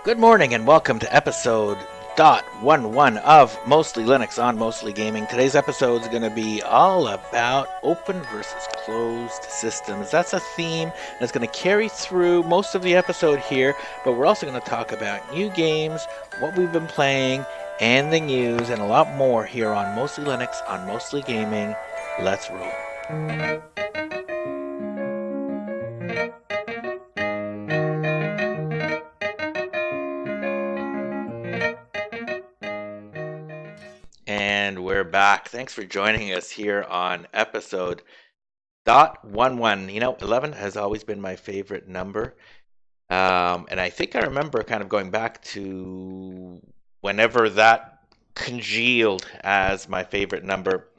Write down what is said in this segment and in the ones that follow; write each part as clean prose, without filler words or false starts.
Good morning and welcome to episode .11 of Mostly Linux on Mostly Gaming. Today's episode is going to be all about open versus closed systems. That's a theme that's going to carry through most of the episode here, but we're also going to talk about new games, what we've been playing, and the news, and a lot more here on Mostly Linux on Mostly Gaming. Let's roll. And we're back. Thanks for joining us here on episode .11. 11 has always been my favorite number. And I think I remember kind of going back to whenever that congealed as my favorite number.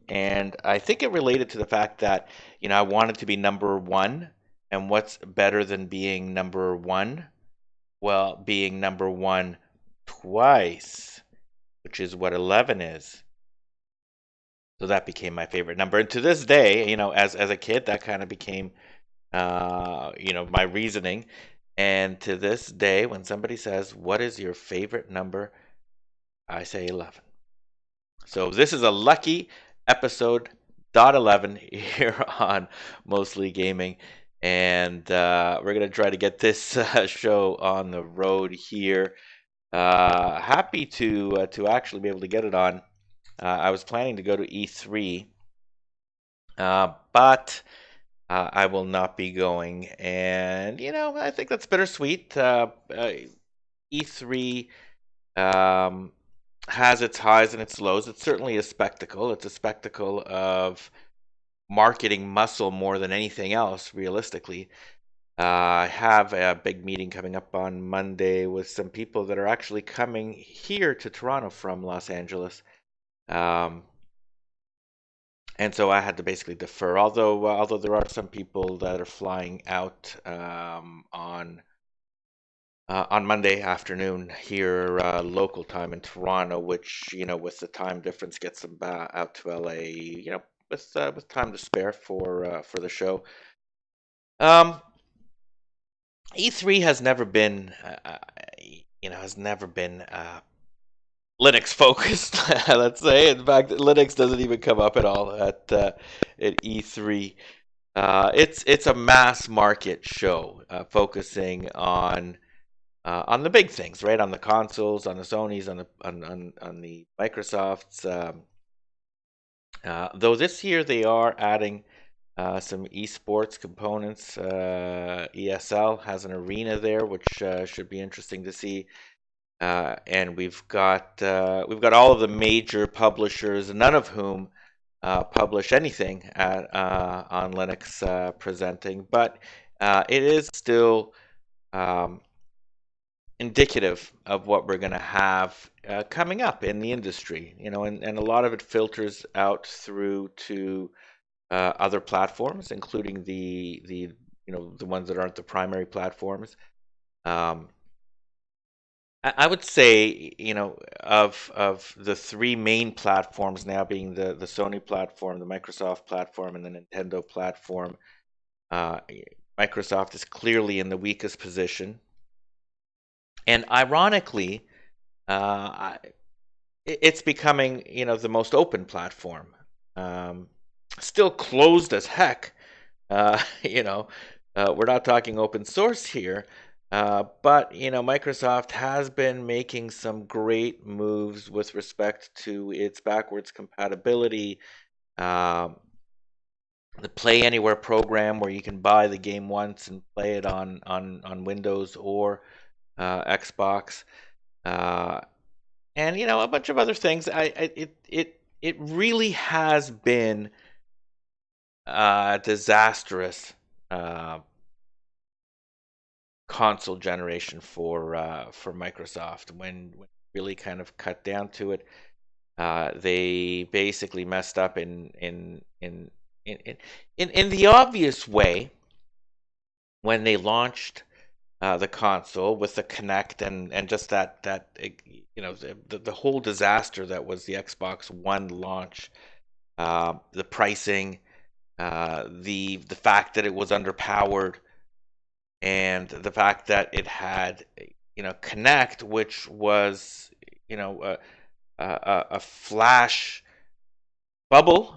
And I think it related to the fact that, I wanted to be number one. And what's better than being number one? Well, being number one twice, which is what 11 is. So that became my favorite number. And to this day, as a kid, that kind of became, my reasoning. And to this day, when somebody says, what is your favorite number? I say 11. So this is a lucky episode .11 here on Mostly Gaming. And we're going to try to get this show on the road here. Happy to actually be able to get it on. I was planning to go to E3, but I will not be going. And, I think that's bittersweet. E3 has its highs and its lows. It's certainly a spectacle. It's a spectacle of marketing muscle more than anything else, realistically. I have a big meeting coming up on Monday with some people that are actually coming here to Toronto from Los Angeles. And so I had to basically defer. Although there are some people that are flying out on Monday afternoon here, local time in Toronto, which with the time difference gets them out to LA, with time to spare for the show. E3 has never been, Linux focused, let's say. In fact, Linux doesn't even come up at all at E3. It's a mass market show focusing on the big things, right? On the consoles, on the Sonys, on the Microsofts. Though this year they are adding some esports components. ESL has an arena there, which should be interesting to see. And we've got all of the major publishers, none of whom publish anything on Linux presenting, but it is still indicative of what we're going to have coming up in the industry, and a lot of it filters out through to other platforms, including the ones that aren't the primary platforms. I would say, of the three main platforms now being the Sony platform, the Microsoft platform, and the Nintendo platform, Microsoft is clearly in the weakest position. And ironically, it's becoming, the most open platform. Still closed as heck. We're not talking open source here. But Microsoft has been making some great moves with respect to its backwards compatibility, the Play Anywhere program, where you can buy the game once and play it on Windows or Xbox, and a bunch of other things. It really has been disastrous. Console generation for Microsoft. When really kind of cut down to it, they basically messed up in the obvious way when they launched the console with the Kinect and just that the whole disaster that was the Xbox One launch, the pricing, the fact that it was underpowered, and the fact that it had Connect, which was a flash bubble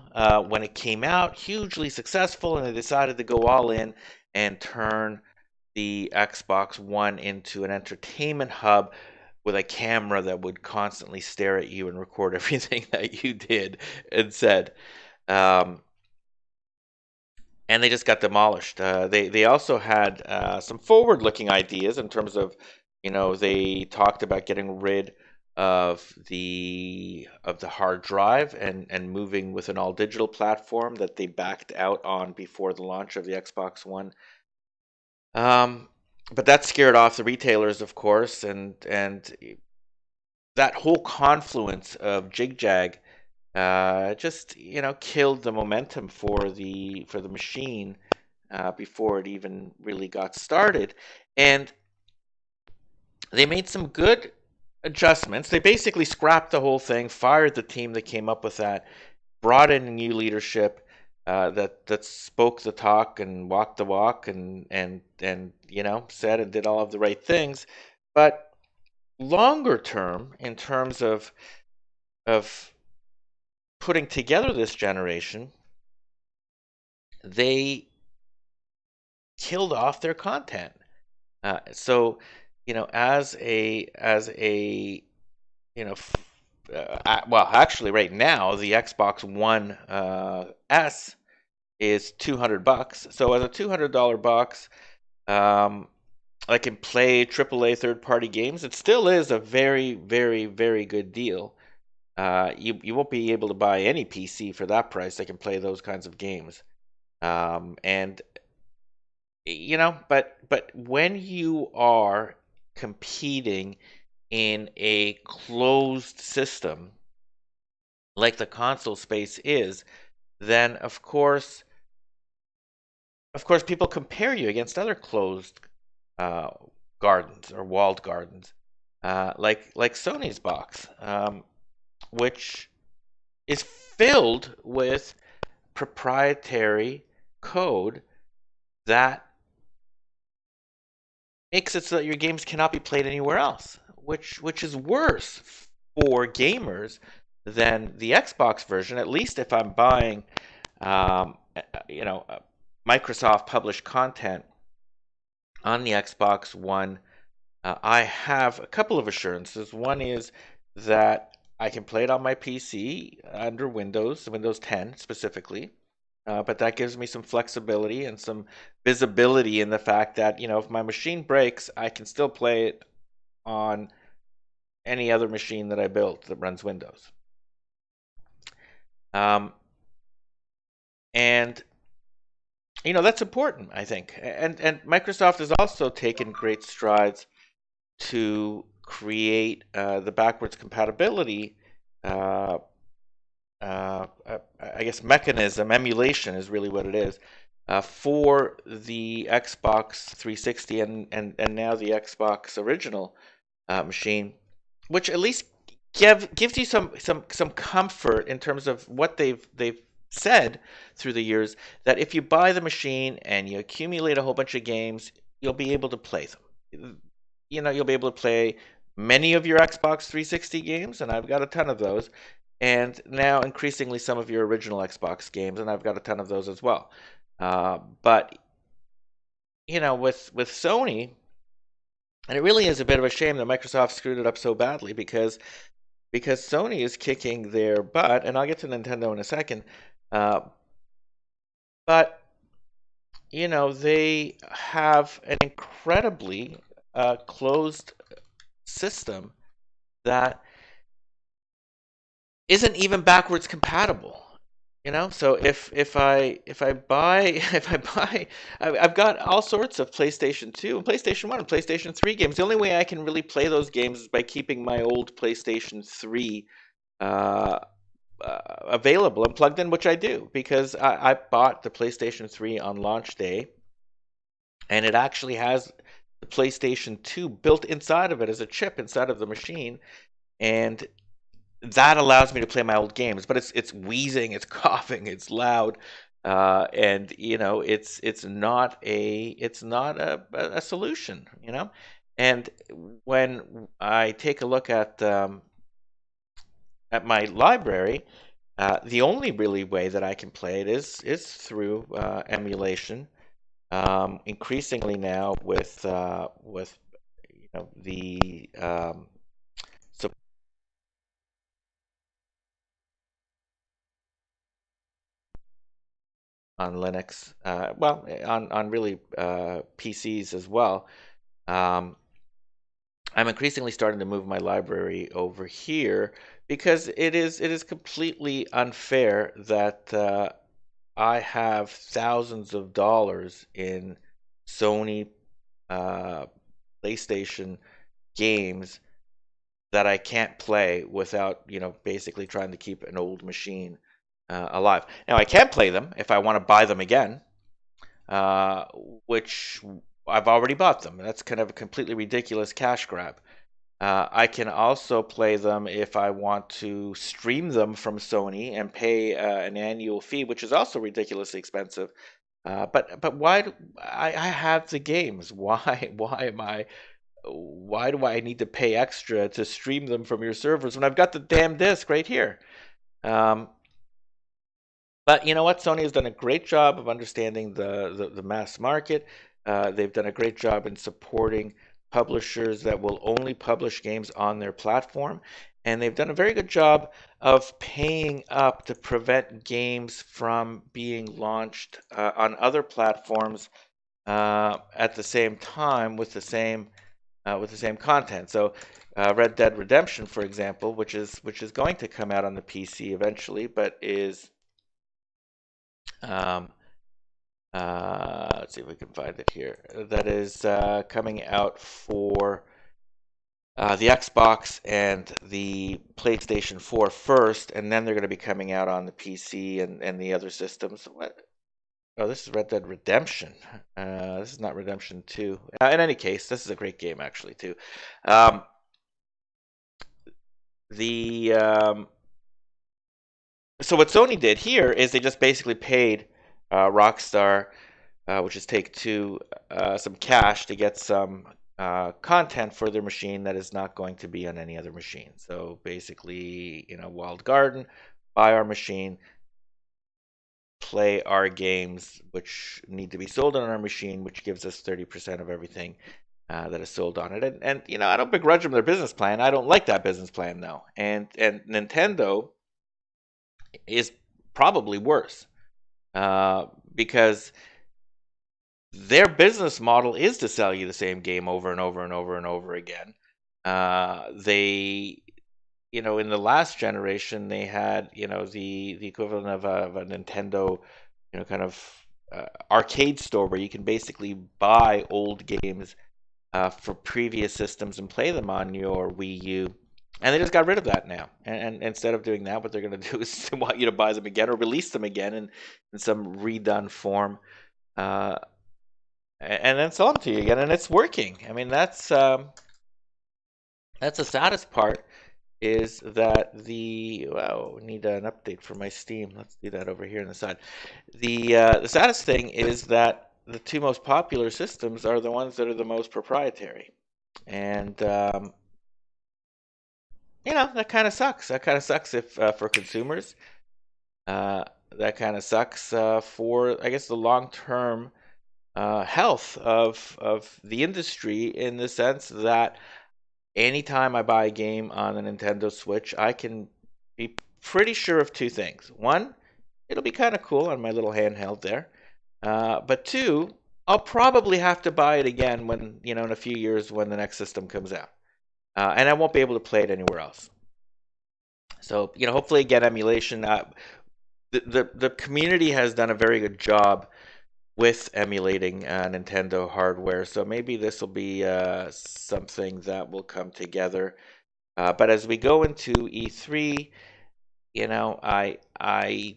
when it came out, hugely successful, and they decided to go all in and turn the Xbox One into an entertainment hub with a camera that would constantly stare at you and record everything that you did and said. Um, and they just got demolished. They also had some forward-looking ideas in terms of, they talked about getting rid of the hard drive and moving with an all-digital platform that they backed out on before the launch of the Xbox One. Um, but that scared off the retailers, of course, and that whole confluence of jig-jag just killed the momentum for the machine before it even really got started. And they made some good adjustments. They basically scrapped the whole thing, fired the team that came up with that, brought in new leadership that spoke the talk and walked the walk, and said and did all of the right things. But longer term, in terms of putting together this generation, they killed off their content. So, as a well, actually, right now the Xbox One S is $200. So as a $200 box, I can play AAA third-party games. It still is a very, very, very good deal. You won't be able to buy any PC for that price that can play those kinds of games. And but when you are competing in a closed system like the console space is, then of course people compare you against other closed uh, gardens or walled gardens, like Sony's box, which is filled with proprietary code that makes it so that your games cannot be played anywhere else, which is worse for gamers than the Xbox version. At least if I'm buying, um, Microsoft published content on the Xbox One, I have a couple of assurances. One is that I can play it on my PC under Windows 10 specifically. But that gives me some flexibility and some visibility in the fact that, if my machine breaks, I can still play it on any other machine that I built that runs Windows. Um, and that's important, I think. And Microsoft has also taken great strides to create the backwards compatibility. I guess mechanism, emulation is really what it is, for the Xbox 360 and now the Xbox original machine, which at least gives you some comfort in terms of what they've said through the years, that if you buy the machine and you accumulate a whole bunch of games, you'll be able to play them. You'll be able to play many of your Xbox 360 games, and I've got a ton of those, and now increasingly some of your original Xbox games, and I've got a ton of those as well. But with Sony, and it really is a bit of a shame that Microsoft screwed it up so badly, because Sony is kicking their butt, and I'll get to Nintendo in a second. But they have an incredibly closed system that isn't even backwards compatible. So if I buy I've got all sorts of PlayStation 2 and PlayStation 1 and PlayStation 3 games. The only way I can really play those games is by keeping my old PlayStation 3 uh, available and plugged in, which I do, because I bought the PlayStation 3 on launch day, and it actually has the PlayStation 2 built inside of it as a chip inside of the machine, and that allows me to play my old games. But it's wheezing, it's coughing, it's loud, and it's not a solution. And when I take a look at my library, the only really way that I can play it is through emulation. Increasingly now with the support on Linux, well, on really PCs as well. Um, I'm increasingly starting to move my library over here because it is completely unfair that I have thousands of dollars in Sony uh, PlayStation games that I can't play without, basically trying to keep an old machine alive. Now, I can play them if I want to buy them again, uh, which I've already bought them. That's kind of a completely ridiculous cash grab. I can also play them if I want to stream them from Sony and pay an annual fee, which is also ridiculously expensive. But why do I have the games? Why do I need to pay extra to stream them from your servers when I've got the damn disc right here? Um, but you know what? Sony has done a great job of understanding the mass market. They've done a great job in supporting publishers that will only publish games on their platform. And they've done a very good job of paying up to prevent games from being launched on other platforms at the same time with the same content. So, Red Dead Redemption, for example, which is going to come out on the PC eventually, but is um, let's see if we can find it here. That is coming out for the Xbox and the PlayStation 4 first, and then they're going to be coming out on the PC and the other systems. What? Oh, this is Red Dead Redemption. This is not Redemption 2. In any case, this is a great game, actually, too. Um, the So what Sony did here is they just basically paid Rockstar, which is Take Two, some cash to get some content for their machine that is not going to be on any other machine. So basically, Walled Garden, buy our machine, play our games, which need to be sold on our machine, which gives us 30% of everything that is sold on it. And I don't begrudge them their business plan. I don't like that business plan though. And Nintendo is probably worse because their business model is to sell you the same game over and over and over and over again. They, in the last generation, they had, the equivalent of a Nintendo, kind of arcade store where you can basically buy old games for previous systems and play them on your Wii U. And they just got rid of that now. And instead of doing that, what they're going to do is they want you to buy them again or release them again in some redone form. Uh, and then sell them to you again, and it's working. I mean, that's the saddest part is that we need an update for my Steam. Let's do that over here on the side. The saddest thing is that the two most popular systems are the ones that are the most proprietary, and that kind of sucks. That kind of sucks if for consumers. Uh, that kind of sucks for, I guess, the long term health of the industry, in the sense that anytime I buy a game on the Nintendo Switch, I can be pretty sure of two things. One, it'll be kind of cool on my little handheld there. But two, I'll probably have to buy it again when, in a few years when the next system comes out. And I won't be able to play it anywhere else. So, hopefully again, emulation. The community has done a very good job with emulating Nintendo hardware. So maybe this will be something that will come together. But as we go into E3, I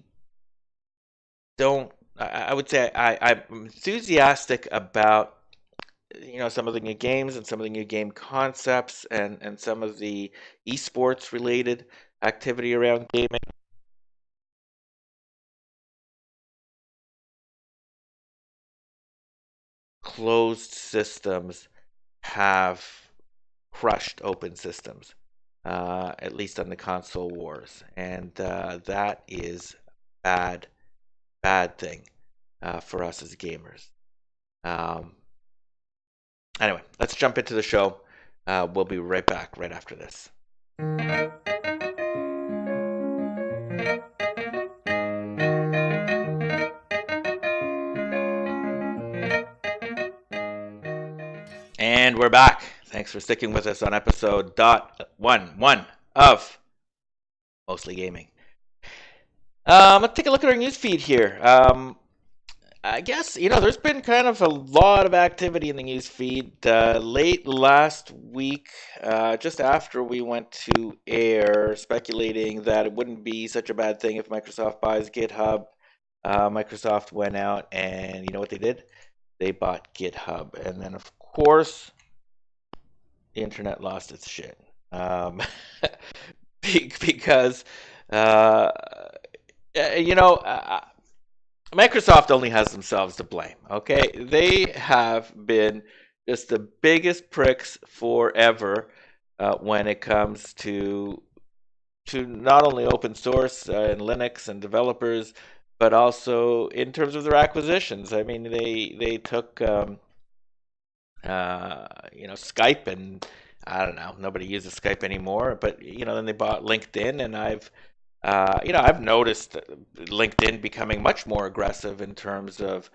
don't. I would say I'm enthusiastic about some of the new games and some of the new game concepts and some of the esports related activity around gaming. Closed systems have crushed open systems, at least on the console wars, and that is bad, bad thing for us as gamers. Um, anyway, let's jump into the show. We'll be right back right after this. And we're back. Thanks for sticking with us on episode .11 of Mostly Gaming. Let's take a look at our news feed here. I guess, there's been kind of a lot of activity in the news feed. Late last week, just after we went to air, speculating that it wouldn't be such a bad thing if Microsoft buys GitHub, Microsoft went out and you know what they did? They bought GitHub. And then, of course, the internet lost its shit. Because, uh, Microsoft only has themselves to blame, okay? They have been just the biggest pricks forever when it comes to not only open source and Linux and developers, but also in terms of their acquisitions. I mean, they took Skype, and I don't know, nobody uses Skype anymore, but then they bought LinkedIn, and I've noticed LinkedIn becoming much more aggressive in terms of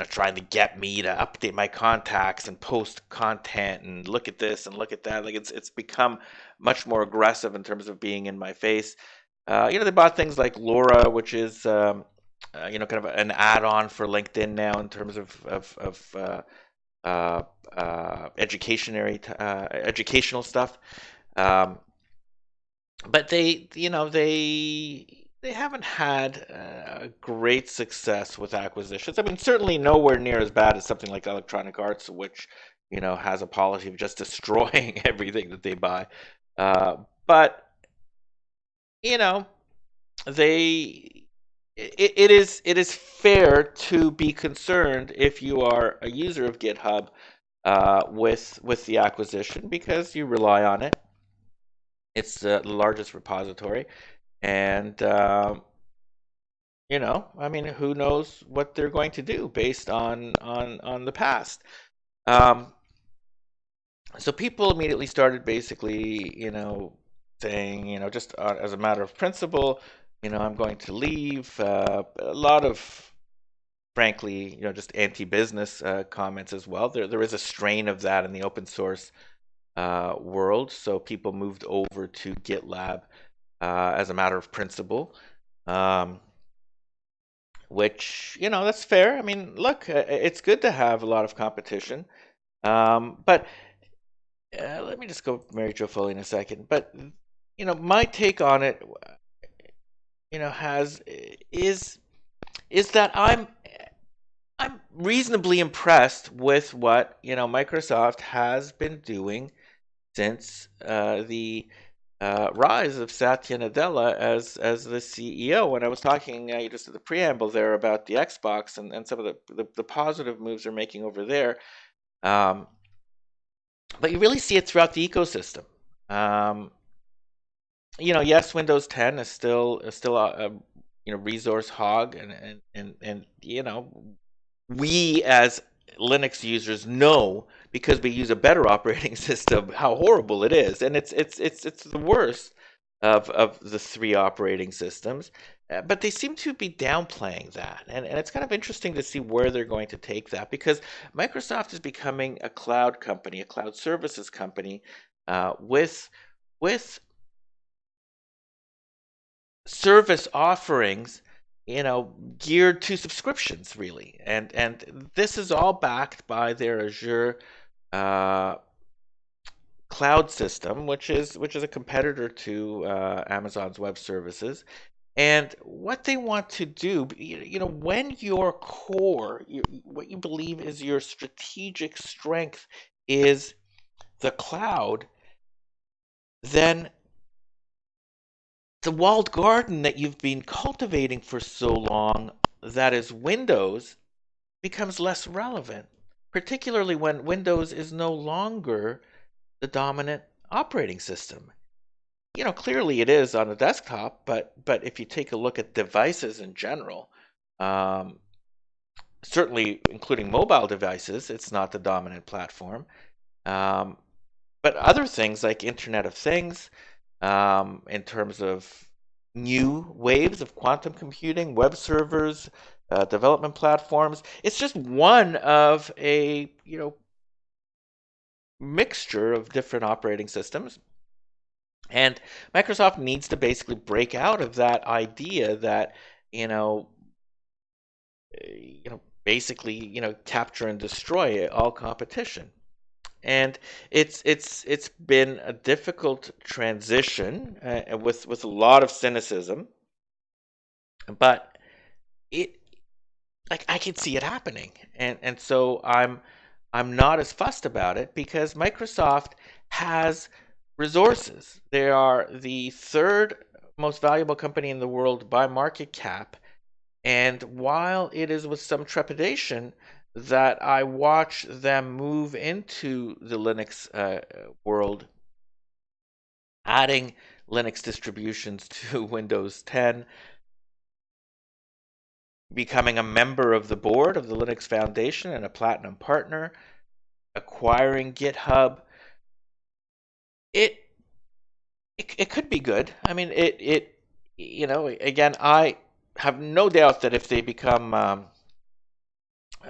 trying to get me to update my contacts and post content and look at this and look at that. Like it's become much more aggressive in terms of being in my face. They bought things like Laura, which is kind of an add-on for LinkedIn now in terms of educational stuff. But they haven't had great success with acquisitions. I mean, certainly nowhere near as bad as something like Electronic Arts, which has a policy of just destroying everything that they buy. But they it is fair to be concerned if you are a user of GitHub with the acquisition, because you rely on it. It's the largest repository, and I mean, who knows what they're going to do based on the past. So people immediately started basically, saying, just as a matter of principle, I'm going to leave. A lot of, frankly, just anti-business comments as well. There is a strain of that in the open source world, so people moved over to GitLab as a matter of principle, which that's fair. I mean, look, it's good to have a lot of competition, but let me just go Mary Jo Foley in a second. But my take on it, is that I'm reasonably impressed with what Microsoft has been doing since the rise of Satya Nadella as the CEO. When I was talking just at the preamble there about the Xbox and some of the positive moves they're making over there, but you really see it throughout the ecosystem. Yes, Windows 10 is still a resource hog, and we as Linux users know, because we use a better operating system, how horrible it is, and it's the worst of the three operating systems. But they seem to be downplaying that, and it's kind of interesting to see where they're going to take that, because Microsoft is becoming a cloud company, a cloud services company, with service offerings geared to subscriptions, really, and this is all backed by their Azure cloud system, which is a competitor to Amazon's web services. And what they want to do, when your core, what you believe is your strategic strength is the cloud, then the walled garden that you've been cultivating for so long, that is Windows, becomes less relevant. particularly when Windows is no longer the dominant operating system. Clearly it is on a desktop, but if you take a look at devices in general, um, certainly including mobile devices, it's not the dominant platform. Um, but other things like Internet of Things, in terms of new waves of quantum computing, web servers, development platforms, it's just one of a mixture of different operating systems. And Microsoft needs to basically break out of that idea that, you know, basically, capture and destroy all competition. And it's been a difficult transition, with a lot of cynicism, but it like I can see it happening, and so I'm not as fussed about it because Microsoft has resources. They are the third most valuable company in the world by market cap. And while it is with some trepidation that I watch them move into the Linux world, adding Linux distributions to Windows 10, becoming a member of the board of the Linux Foundation and a platinum partner, acquiring GitHub, it it could be good. I mean, again, I have no doubt that if they become a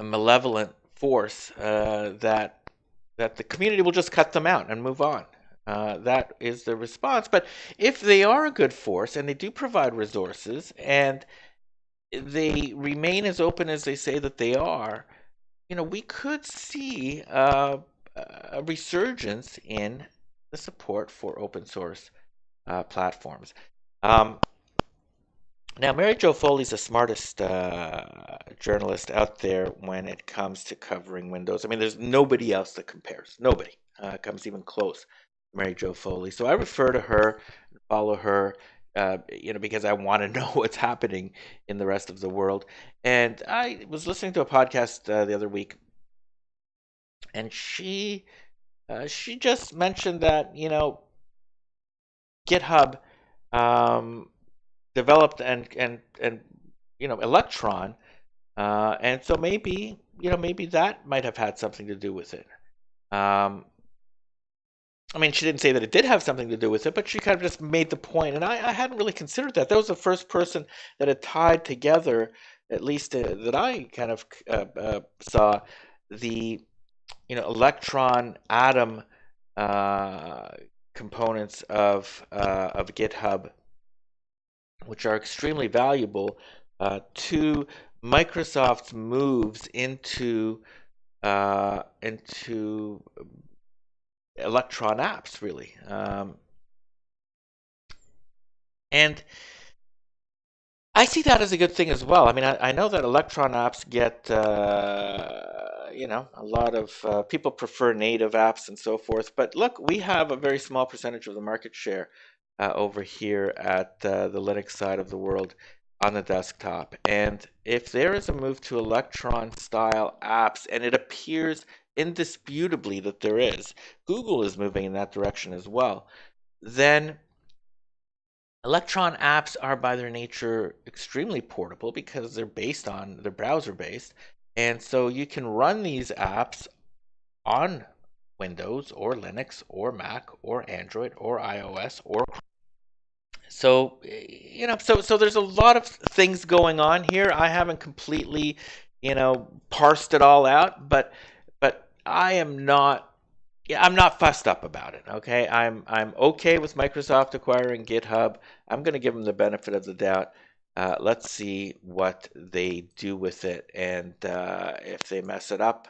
malevolent force, that the community will just cut them out and move on. That is the response. But if they are a good force and they do provide resources and they remain as open as they say that they are, we could see a resurgence in the support for open source platforms. Um, Now, Mary Jo Foley's the smartest journalist out there when it comes to covering Windows. I mean, there's nobody else that compares. Nobody comes even close to Mary Jo Foley. So I refer to her and follow her, because I want to know what's happening in the rest of the world. And I was listening to a podcast the other week, and she just mentioned that GitHub um, developed and Electron, and so maybe that might have had something to do with it. I mean, she didn't say that it did have something to do with it, but she kind of just made the point, and I hadn't really considered that. That was the first person that had tied together, at least that I kind of saw, the Electron atom uh, components of GitHub, which are extremely valuable, to Microsoft's moves into Electron apps, really. And I see that as a good thing as well. I mean, I know that Electron apps get, a lot of people prefer native apps and so forth. But look, we have a very small percentage of the market share over here at the Linux side of the world on the desktop. And if there is a move to Electron style apps, and it appears indisputably that there is, Google is moving in that direction as well, then Electron apps are by their nature extremely portable because they're browser based. And so you can run these apps on Windows or Linux or Mac or Android or iOS or so so there's a lot of things going on here. I haven't completely, parsed it all out, but I'm not fussed up about it. Okay, I'm okay with Microsoft acquiring GitHub. I'm going to give them the benefit of the doubt. Let's see what they do with it, and if they mess it up,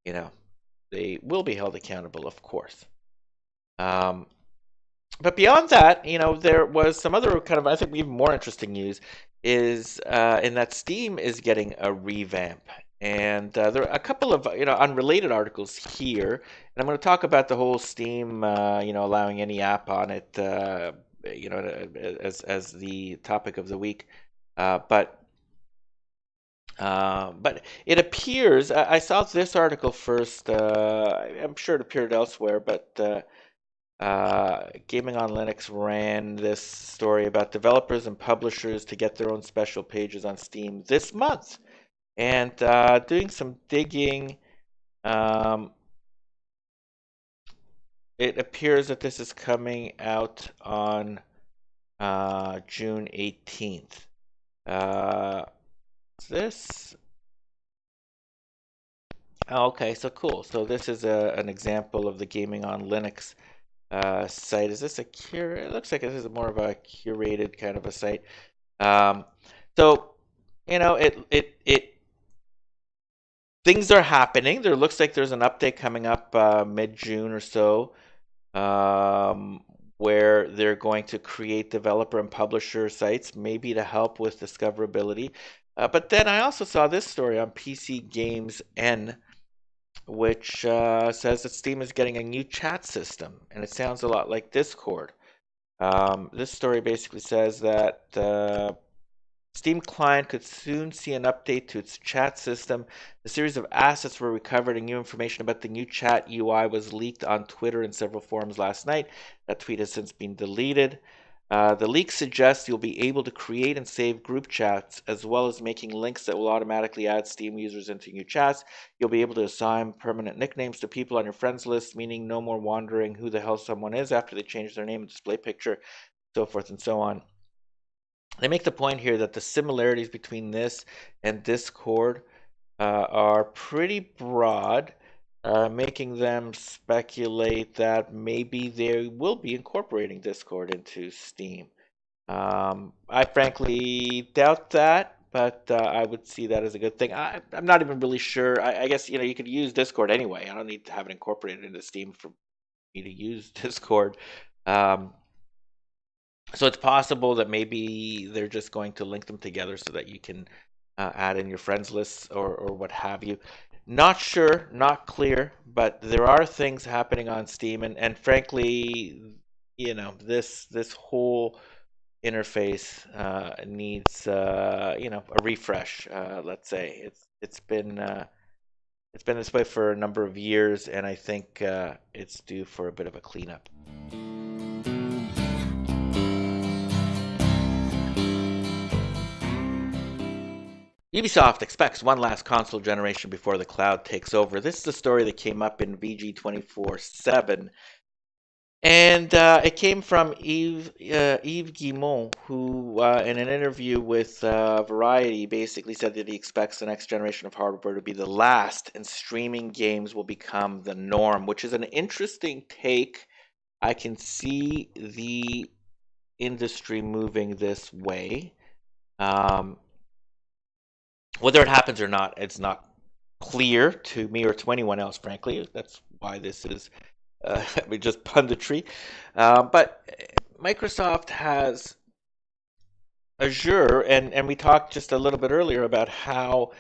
they will be held accountable, of course. But beyond that, there was some other kind of, I think, even more interesting news is in that Steam is getting a revamp. And there are a couple of, unrelated articles here. And I'm going to talk about the whole Steam, allowing any app on it, as the topic of the week. But But it appears, I saw this article first. I'm sure it appeared elsewhere, but Gaming on Linux ran this story about developers and publishers to get their own special pages on Steam this month. And doing some digging, um, it appears that this is coming out on June 18th. This Oh, okay, so cool. So this is an example of the Gaming on Linux site. Is this a It looks like this is more of a curated kind of a site. Um, so it things are happening. There looks like there's an update coming up mid-June or so, um, where they're going to create developer and publisher sites, maybe to help with discoverability. But then I also saw this story on PC Games N, which says that Steam is getting a new chat system, and it sounds a lot like Discord. This story basically says that Steam Client could soon see an update to its chat system. The series of assets were recovered, and new information about the new chat UI was leaked on Twitter and several forums last night. That tweet has since been deleted. The leak suggests you'll be able to create and save group chats, as well as making links that will automatically add Steam users into new chats. You'll be able to assign permanent nicknames to people on your friends list, meaning no more wondering who the hell someone is after they change their name and display picture, so forth and so on. They make the point here that the similarities between this and Discord are pretty broad, making them speculate that maybe they will be incorporating Discord into Steam. I frankly doubt that, but I would see that as a good thing. I'm not even really sure. I guess you could use Discord anyway. I don't need to have it incorporated into Steam for me to use Discord. Um, so it's possible that maybe they're just going to link them together so that you can add in your friends lists or what have you. Not sure, not clear, but there are things happening on Steam, and frankly, this whole interface needs a refresh. Let's say it's been this way for a number of years, and I think it's due for a bit of a cleanup. Ubisoft expects one last console generation before the cloud takes over. This is a story that came up in VG 24/7, and it came from Yves Guillemot, who, in an interview with Variety, basically said that he expects the next generation of hardware to be the last, and streaming games will become the norm, which is an interesting take. I can see the industry moving this way. Whether it happens or not, it's not clear to me or to anyone else, frankly. That's why this is just punditry. But Microsoft has Azure, and we talked just a little bit earlier about how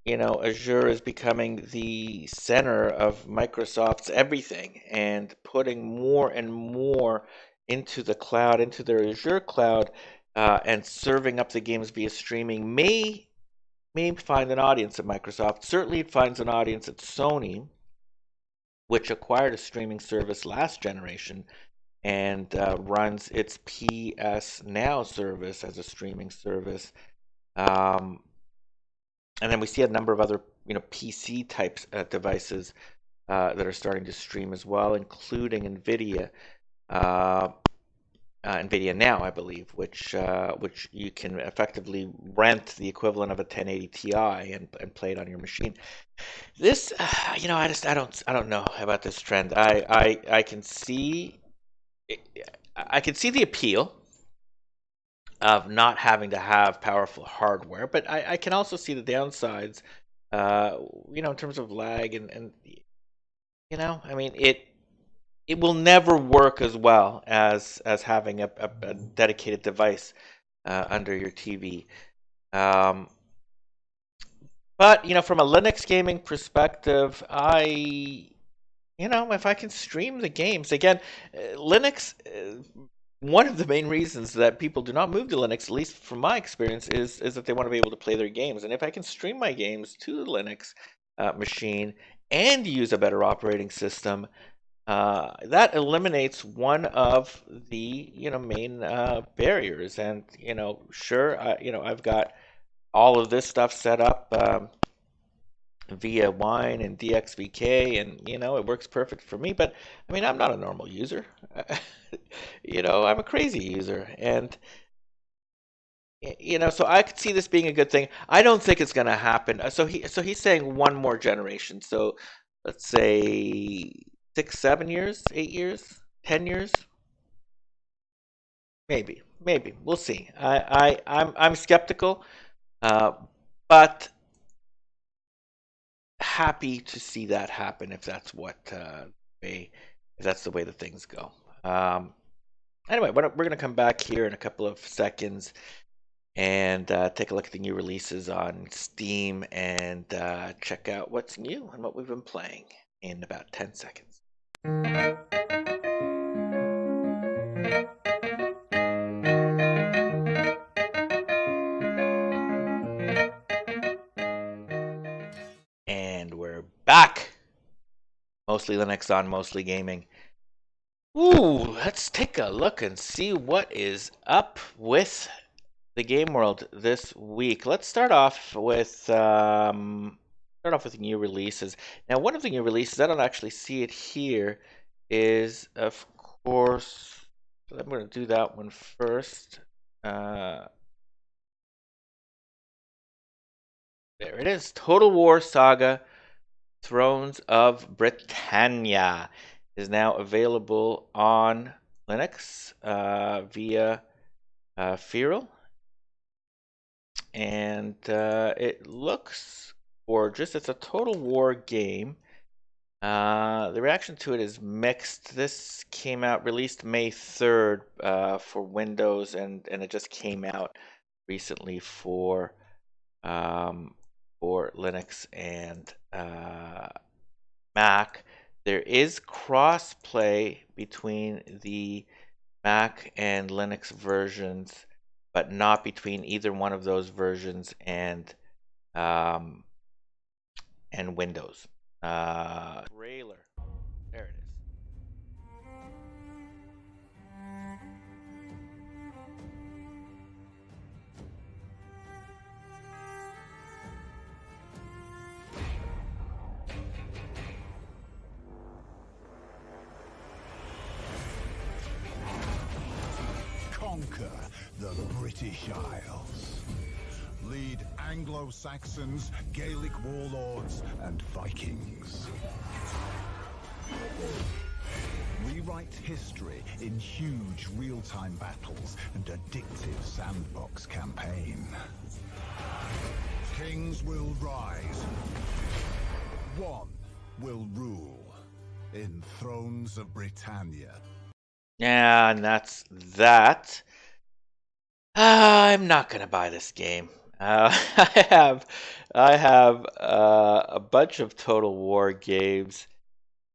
Azure is becoming the center of Microsoft's everything, and putting more and more into the cloud, into their Azure cloud, and serving up the games via streaming may find an audience at Microsoft. Certainly, it finds an audience at Sony, which acquired a streaming service last generation and runs its PS Now service as a streaming service. And then we see a number of other, PC type devices that are starting to stream as well, including NVIDIA. NVIDIA Now, I believe, which you can effectively rent the equivalent of a 1080 Ti and play it on your machine. This, I don't know about this trend. I can see the appeal of not having to have powerful hardware, but I can also see the downsides. In terms of lag and I mean it will never work as well as having a dedicated device under your TV. But from a Linux gaming perspective, if I can stream the games again, Linux one of the main reasons that people do not move to Linux, at least from my experience, is that they want to be able to play their games. And if I can stream my games to the Linux machine and use a better operating system, that eliminates one of the main barriers. And sure, I've got all of this stuff set up via Wine and DXVK, and it works perfect for me. But I mean, I'm not a normal user. I'm a crazy user, and so I could see this being a good thing. I don't think it's going to happen. So he's saying one more generation. So let's say 6, 7 years, 8 years, 10 years, maybe we'll see. I'm skeptical, uh, but happy to see that happen if that's if that's the way the things go. Anyway, we're going to come back here in a couple of seconds and take a look at the new releases on Steam and check out what's new and what we've been playing in about 10 seconds. And we're back. Mostly Linux on Mostly Gaming. Ooh, let's take a look and see what is up with the game world this week. Let's start off with new releases. Now, one of the new releases, I don't actually see it here, is of course. I'm going to do that one first. There it is. Total War Saga: Thrones of Britannia is now available on Linux via Feral. And it looks gorgeous. It's a Total War game. The reaction to it is mixed. This came out, released May 3rd for Windows, and it just came out recently for Linux and Mac. There is cross-play between the Mac and Linux versions, but not between either one of those versions and Windows. Trailer. There it is. Conquer the British Isles. Lead Anglo-Saxons, Gaelic warlords, and Vikings. Rewrite history in huge real-time battles and addictive sandbox campaign. Kings will rise. One will rule in Thrones of Britannia. Yeah, and that's that. I'm not gonna buy this game. I have a bunch of Total War games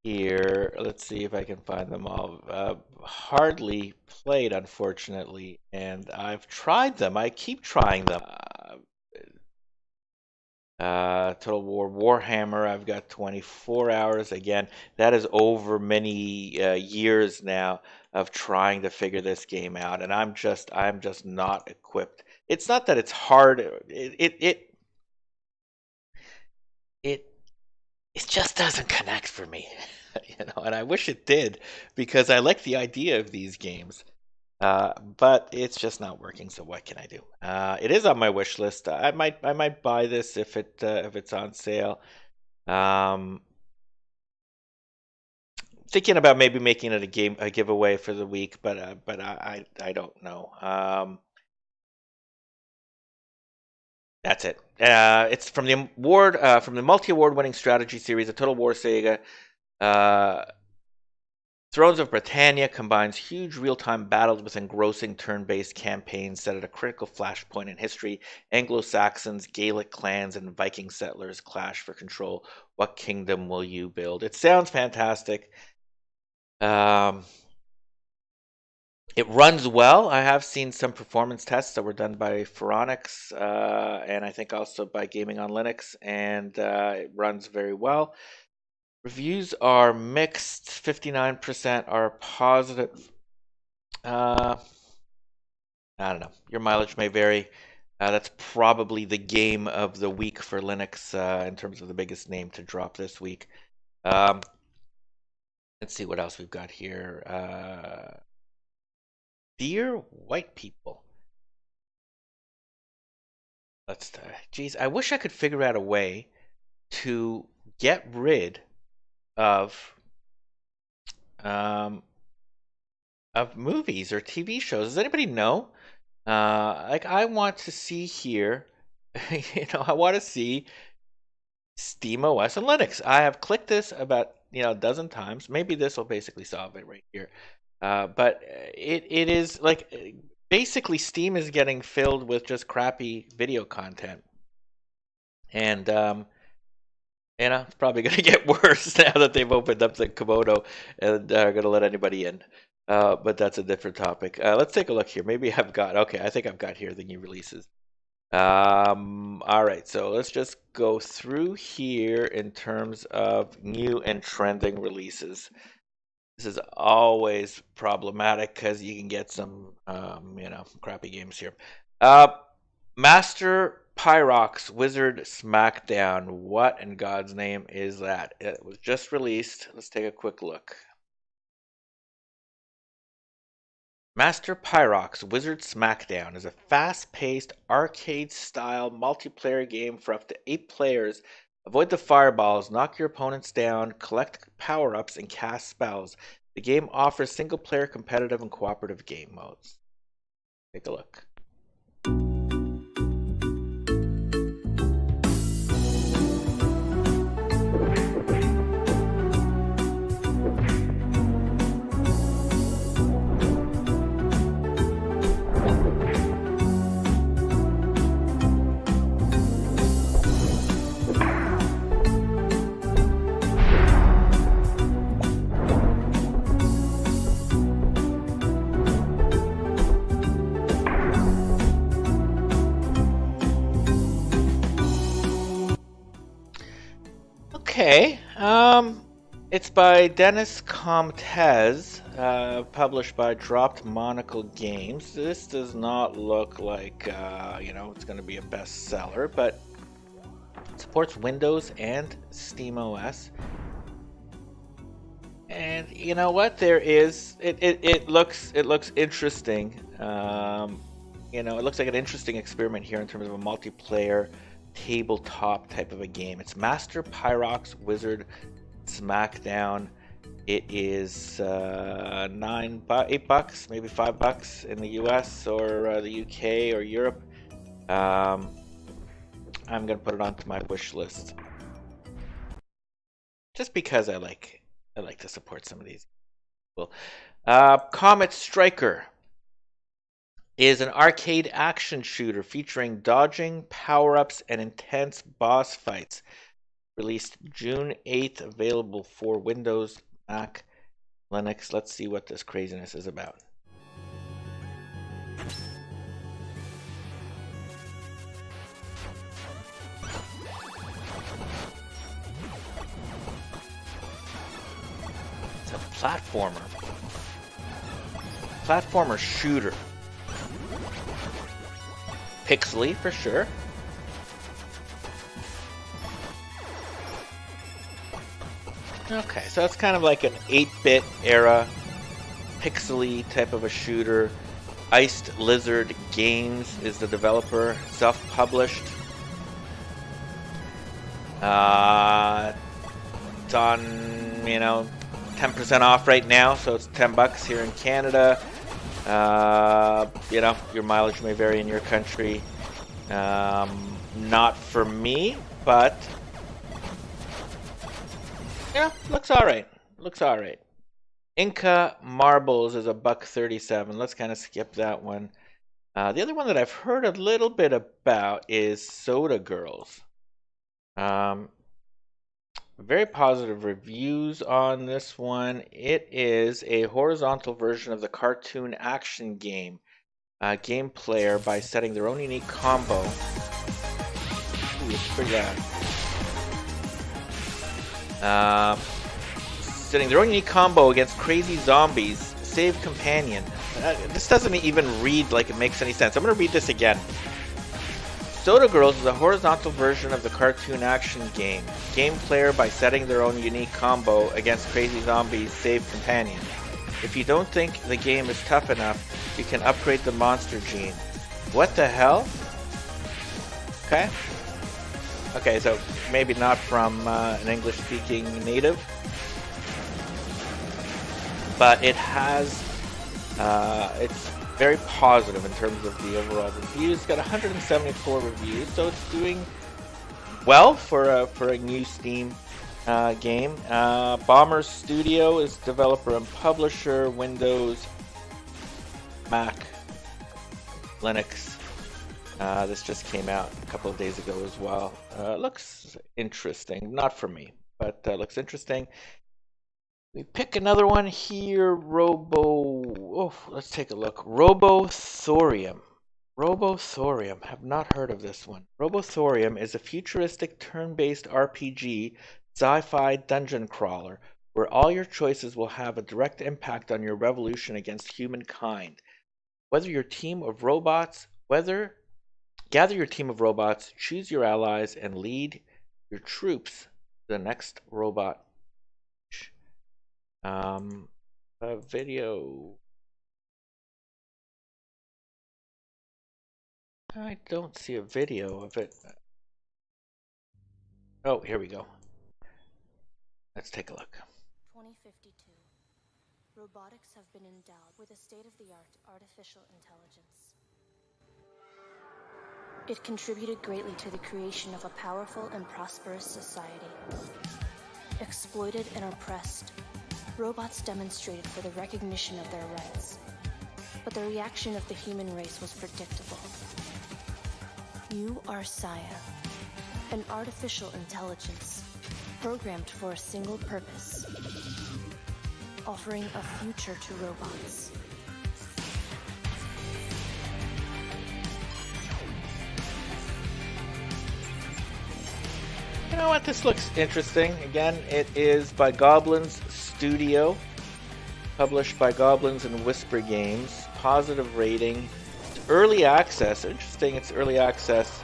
here. Let's see if I can find them all. Hardly played, unfortunately, and I've tried them. I keep trying them. Total War Warhammer, I've got 24 hours. Again, that is over many years now of trying to figure this game out, and I'm just not equipped. It's not that it's hard. It just doesn't connect for me, and I wish it did because I like the idea of these games. But it's just not working. So what can I do? It is on my wish list. I might buy this if it's on sale. Thinking about maybe making it a giveaway for the week, but I don't know. That's it. It's from the multi-award winning strategy series, the Total War Saga. Thrones of Britannia combines huge real-time battles with engrossing turn-based campaigns set at a critical flashpoint in history. Anglo-Saxons, Gaelic clans, and Viking settlers clash for control. What kingdom will you build? It sounds fantastic. It runs well. I have seen some performance tests that were done by Phoronix, and I think also by Gaming on Linux, and it runs very well. Reviews are mixed. 59% are positive. I don't know. Your mileage may vary. That's probably the game of the week for Linux in terms of the biggest name to drop this week. Um, let's see what else we've got here. Dear White People. Geez, I wish I could figure out a way to get rid of um, movies or TV shows. Does anybody know? Like I want to see here, I want to see SteamOS and Linux. I have clicked this about a dozen times. Maybe this will basically solve it right here. But it is like basically Steam is getting filled with just crappy video content, and it's probably going to get worse now that they've opened up the Komodo and are going to let anybody in. But that's a different topic. Let's take a look here. Maybe okay, I think I've got here the new releases. All right, so let's just go through here in terms of new and trending releases. This is always problematic because you can get some, crappy games here. Master Pyrox Wizard Smackdown. What in God's name is that? It was just released. Let's take a quick look. Master Pyrox Wizard Smackdown is a fast-paced, arcade-style multiplayer game for up to 8 players. Avoid the fireballs, knock your opponents down, collect power-ups, and cast spells. The game offers single-player competitive and cooperative game modes. Take a look. Okay, it's by Dennis Comtez, published by Dropped Monocle Games. This does not look like, it's going to be a bestseller, but it supports Windows and SteamOS. And you know what? It looks interesting. It looks like an interesting experiment here in terms of a multiplayer tabletop type of a game. It's Master Pyrox Wizard Smackdown. It is $8, maybe $5 in the US or the UK or Europe. I'm gonna put it onto my wish list just because I like to support some of these. Cool. Comet Striker is an arcade action shooter featuring dodging, power-ups, and intense boss fights. Released June 8th, available for Windows, Mac, Linux. Let's see what this craziness is about. It's a platformer shooter. Pixely for sure. Okay, so it's kind of like an 8-bit era pixely type of a shooter. Iced Lizard Games is the developer, self-published. It's on, 10% off right now, so it's $10 here in Canada. Your mileage may vary in your country. Not for me, but looks all right. Inca Marbles is $1.37. Let's kind of skip that one. The other one that I've heard a little bit about is Soda Girls. very positive reviews on this one. It is a horizontal version of the cartoon action game. Game player by setting their own unique combo. Ooh, it's pretty loud. Setting their own unique combo against crazy zombies. Save companion. This doesn't even read like it makes any sense. I'm going to read this again. Soda Girls is a horizontal version of the cartoon action game. Game player by setting their own unique combo against crazy zombies. Save companion. If you don't think the game is tough enough, you can upgrade the monster gene. What the hell? Okay. Okay, so maybe not from an English-speaking native, but it has, it's very positive in terms of the overall reviews. It's got 174 reviews, so it's doing well for a new Steam game. Bomber Studio is developer and publisher. Windows, Mac, Linux. This just came out a couple of days ago as well. Looks interesting. Not for me, but looks interesting. We pick another one here. Let's take a look. Robothorium. Robothorium. Have not heard of this one. Robothorium is a futuristic turn-based RPG sci-fi dungeon crawler where all your choices will have a direct impact on your revolution against humankind. Gather your team of robots, choose your allies, and lead your troops to the next robot. A video. I don't see a video of it. Oh, here we go. Let's take a look. 2052. Robotics have been endowed with a state-of-the-art artificial intelligence. It contributed greatly to the creation of a powerful and prosperous society. Exploited and oppressed, robots demonstrated for the recognition of their rights. But the reaction of the human race was predictable. You are Saya, an artificial intelligence programmed for a single purpose, offering a future to robots. You know what? This looks interesting. Again, it is by Goblins Studio, published by Goblins and Whisper Games. Positive rating. It's early access. Interesting. It's early access.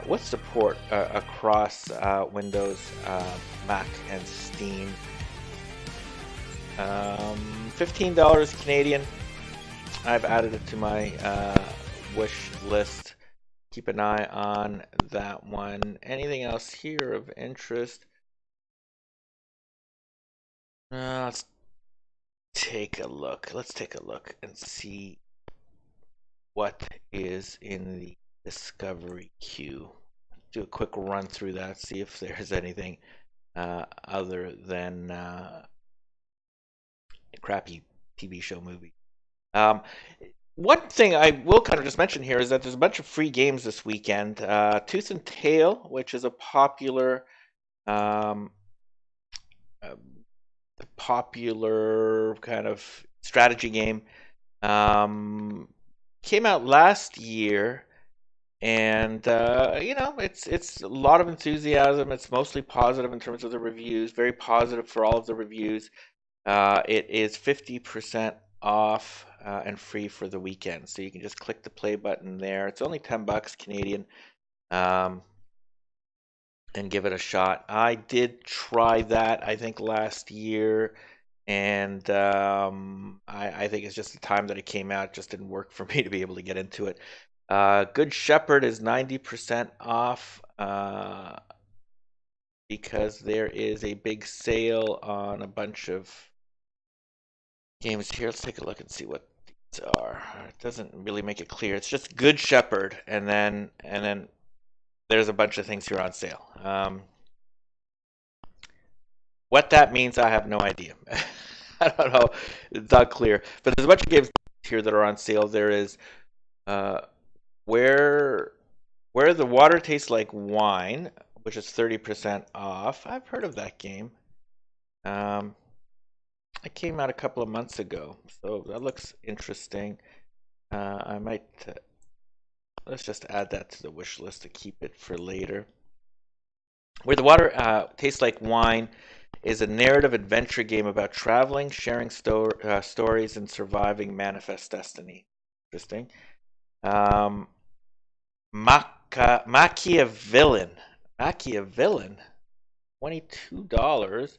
With support across Windows, Mac, and Steam. $15 Canadian. I've added it to my wish list. Keep an eye on that one. Anything else here of interest? Let's take a look. Let's take a look and see what is in the discovery queue. Do a quick run through that, see if there's anything other than a crappy TV show movie. One thing I will kind of just mention here is that there's a bunch of free games this weekend. Tooth and Tail, which is a popular kind of strategy game, came out last year, and it's a lot of enthusiasm. It's mostly positive in terms of the reviews. Very positive for all of the reviews. It is 50% off and free for the weekend, so you can just click the play button there. It's only $10 Canadian, and give it a shot. I did try that, I think, last year, and I think it's just the time that it came out, it just didn't work for me to be able to get into it. Good Shepherd is 90% off because there is a big sale on a bunch of games here. Let's take a look and see what these are. It doesn't really make it clear. It's just Good Shepherd, and then there's a bunch of things here on sale. What that means, I have no idea. I don't know. It's not clear. But there's a bunch of games here that are on sale. There is Where the Water Tastes Like Wine, which is 30% off. I've heard of that game. It came out a couple of months ago, so that looks interesting. I might let's just add that to the wish list to keep it for later. Where the Water Tastes Like Wine is a narrative adventure game about traveling, sharing stories, and surviving manifest destiny. Interesting. Machiavellian. Machiavellian. $22.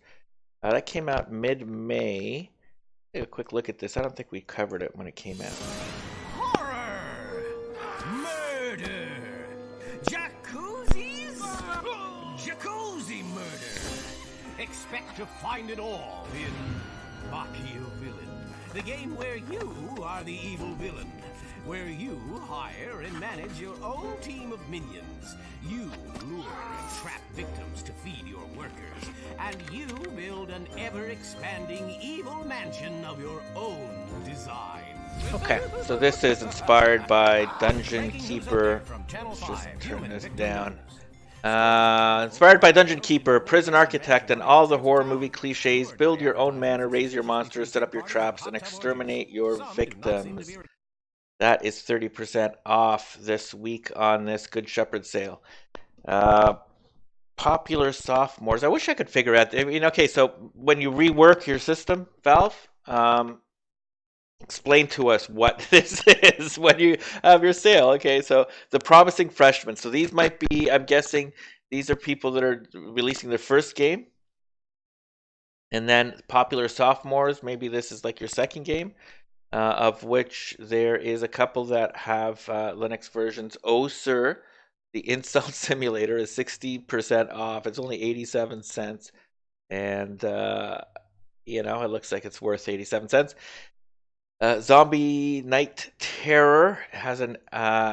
That came out mid-May. Take a quick look at this. I don't think we covered it when it came out. Horror! Murder! Jacuzzis? Jacuzzi murder! Expect to find it all in Machiavellian, the game where you are the evil villain, where you hire and manage your own team of minions. You lure and trap victims to feed your workers, and you build an ever-expanding evil mansion of your own design. Okay, so this is inspired by Dungeon Keeper. Let's just turn this down. Inspired by Dungeon Keeper, Prison Architect, and all the horror movie cliches. Build your own manor, raise your monsters, set up your traps, and exterminate your victims. That is 30% off this week on this Good Shepherd sale. Popular sophomores. I wish I could figure out. I mean, okay, so when you rework your system, Valve, explain to us what this is when you have your sale. Okay, so the promising freshmen. So these might be, I'm guessing, these are people that are releasing their first game. And then popular sophomores, maybe this is like your second game. Of which there is a couple that have Linux versions. Oh, sir, the Insult Simulator is 60% off. It's only 87 cents. And, it looks like it's worth 87 cents. Zombie Night Terror has a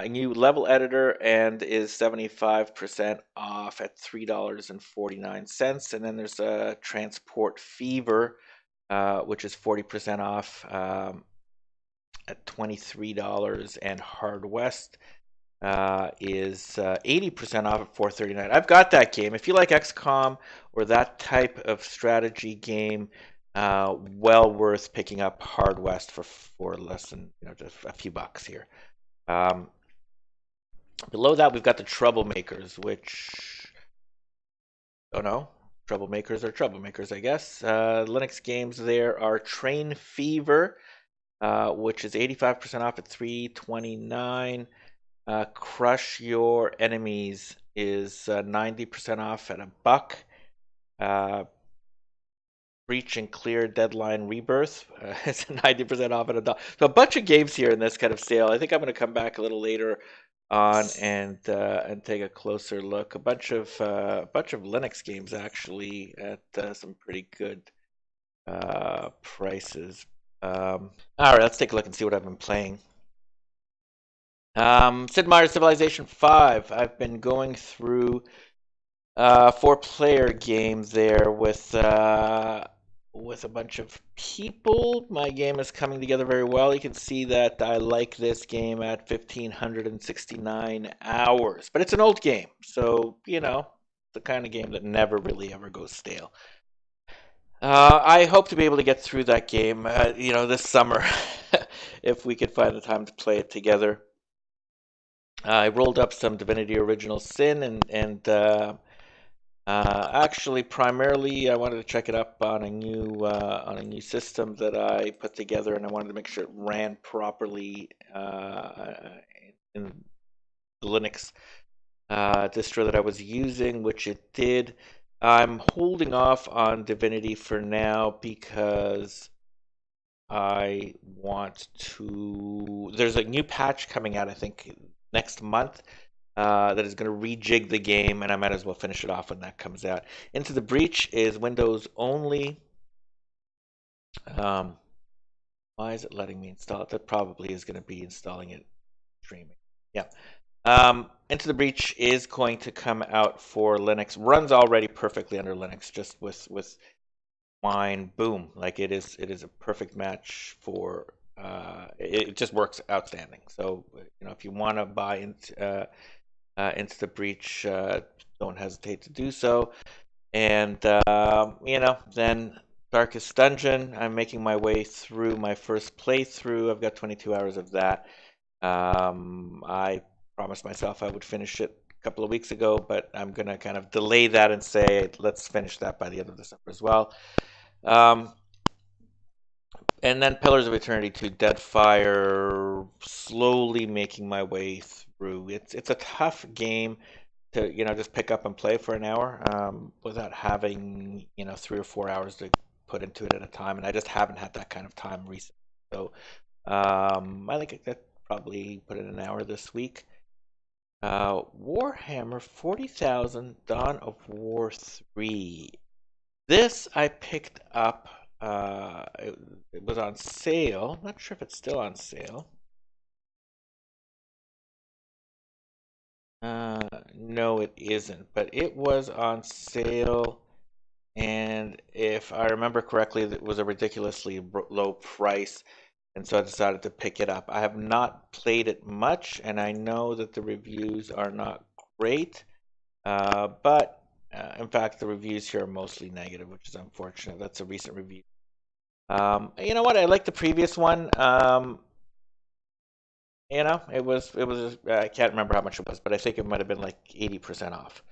new level editor and is 75% off at $3.49. And then there's Transport Fever, which is 40% off at $23, and Hard West is 80% off at $4.39. I've got that game. If you like XCOM or that type of strategy game, well worth picking up Hard West for less than just a few bucks here. Below that, we've got the Troublemakers, which troublemakers are troublemakers, I guess. Linux games there are Train Fever, which is 85% off at $3.29. Crush Your Enemies is 90% off at $1. Breach and Clear Deadline Rebirth is 90% off at $1. So a bunch of games here in this kind of sale. I think I'm going to come back a little later on and take a closer look. A bunch of Linux games actually at some pretty good prices. All right, let's take a look and see what I've been playing. Sid Meier's Civilization 5. I've been going through 4-player games there with a bunch of people. My game is coming together very well. You can see that I like this game at 1,569 hours, but it's an old game, so the kind of game that never really ever goes stale. I hope to be able to get through that game, this summer, if we could find the time to play it together. I rolled up some Divinity Original Sin, and actually, primarily, I wanted to check it up on a new system that I put together, and I wanted to make sure it ran properly in the Linux distro that I was using, which it did. I'm holding off on Divinity for now because I want to. There's a new patch coming out, I think, next month that is going to rejig the game, and I might as well finish it off when that comes out. Into the Breach is Windows only. Why is it letting me install it? That probably is going to be installing it streaming. Yeah. Into the Breach is going to come out for Linux. Runs already perfectly under Linux, just with Wine. Boom! Like it is a perfect match for. It just works outstanding. So if you want to buy into the Breach, don't hesitate to do so. And then Darkest Dungeon. I'm making my way through my first playthrough. I've got 22 hours of that. I promised myself I would finish it a couple of weeks ago, but I'm gonna kind of delay that and say let's finish that by the end of December as well. And then Pillars of Eternity 2, Deadfire, slowly making my way through. It's a tough game to just pick up and play for an hour without having 3 or 4 hours to put into it at a time, and I just haven't had that kind of time recently. So I think I could probably put in an hour this week. Warhammer 40,000 Dawn of War 3. This I picked up. It was on sale. I'm not sure if it's still on sale. No, it isn't, but it was on sale, and if I remember correctly, it was a ridiculously low price, and so I decided to pick it up. I have not played it much, and I know that the reviews are not great, but in fact, the reviews here are mostly negative, which is unfortunate. That's a recent review. You know what? I like the previous one. It was I can't remember how much it was, but I think it might have been like 80% off.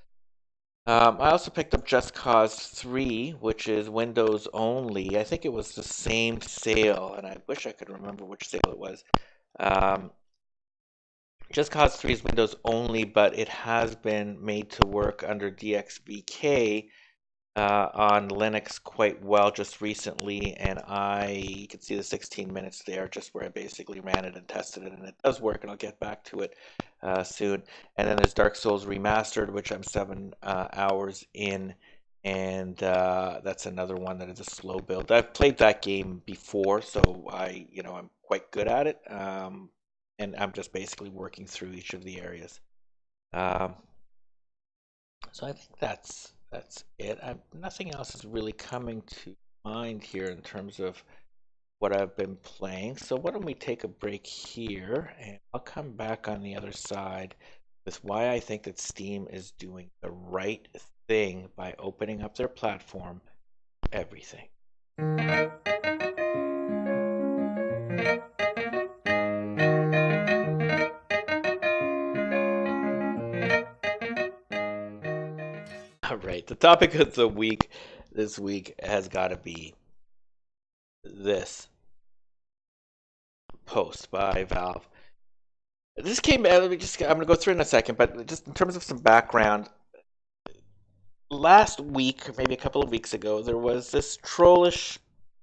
I also picked up Just Cause 3, which is Windows only. I think it was the same sale, and I wish I could remember which sale it was. Just Cause 3 is Windows only, but it has been made to work under DXVK on Linux quite well just recently, and you can see the 16 minutes there, just where I basically ran it and tested it, and it does work, and I'll get back to it soon. And then there's Dark Souls Remastered, which I'm 7 hours in, and that's another one that is a slow build. I've played that game before, so I'm quite good at it, and I'm just basically working through each of the areas. So I think that's it. Nothing else is really coming to mind here in terms of what I've been playing. So why don't we take a break here, and I'll come back on the other side with why I think that Steam is doing the right thing by opening up their platform for everything. All right, the topic of the week this week has got to be this post by Valve. This came. I'm going to go through it in a second, but just in terms of some background, last week, maybe a couple of weeks ago, there was this trollish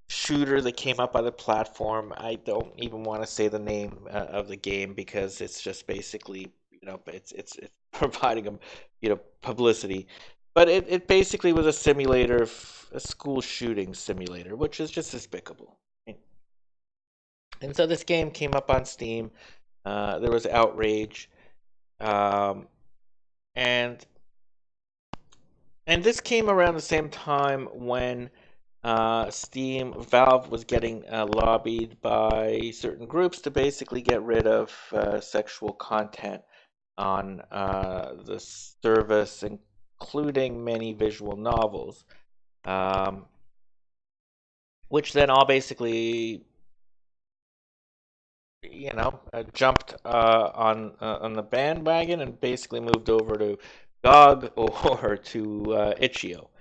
shooter that came up on the platform. I don't even want to say the name of the game because it's just basically, it's providing them, publicity. But it basically was a simulator, a school shooting simulator, which is just despicable. And so this game came up on Steam. There was outrage, and this came around the same time when Valve was getting lobbied by certain groups to basically get rid of sexual content on the service, including many visual novels, which then all basically, jumped on the bandwagon and basically moved over to GOG or to itch.io.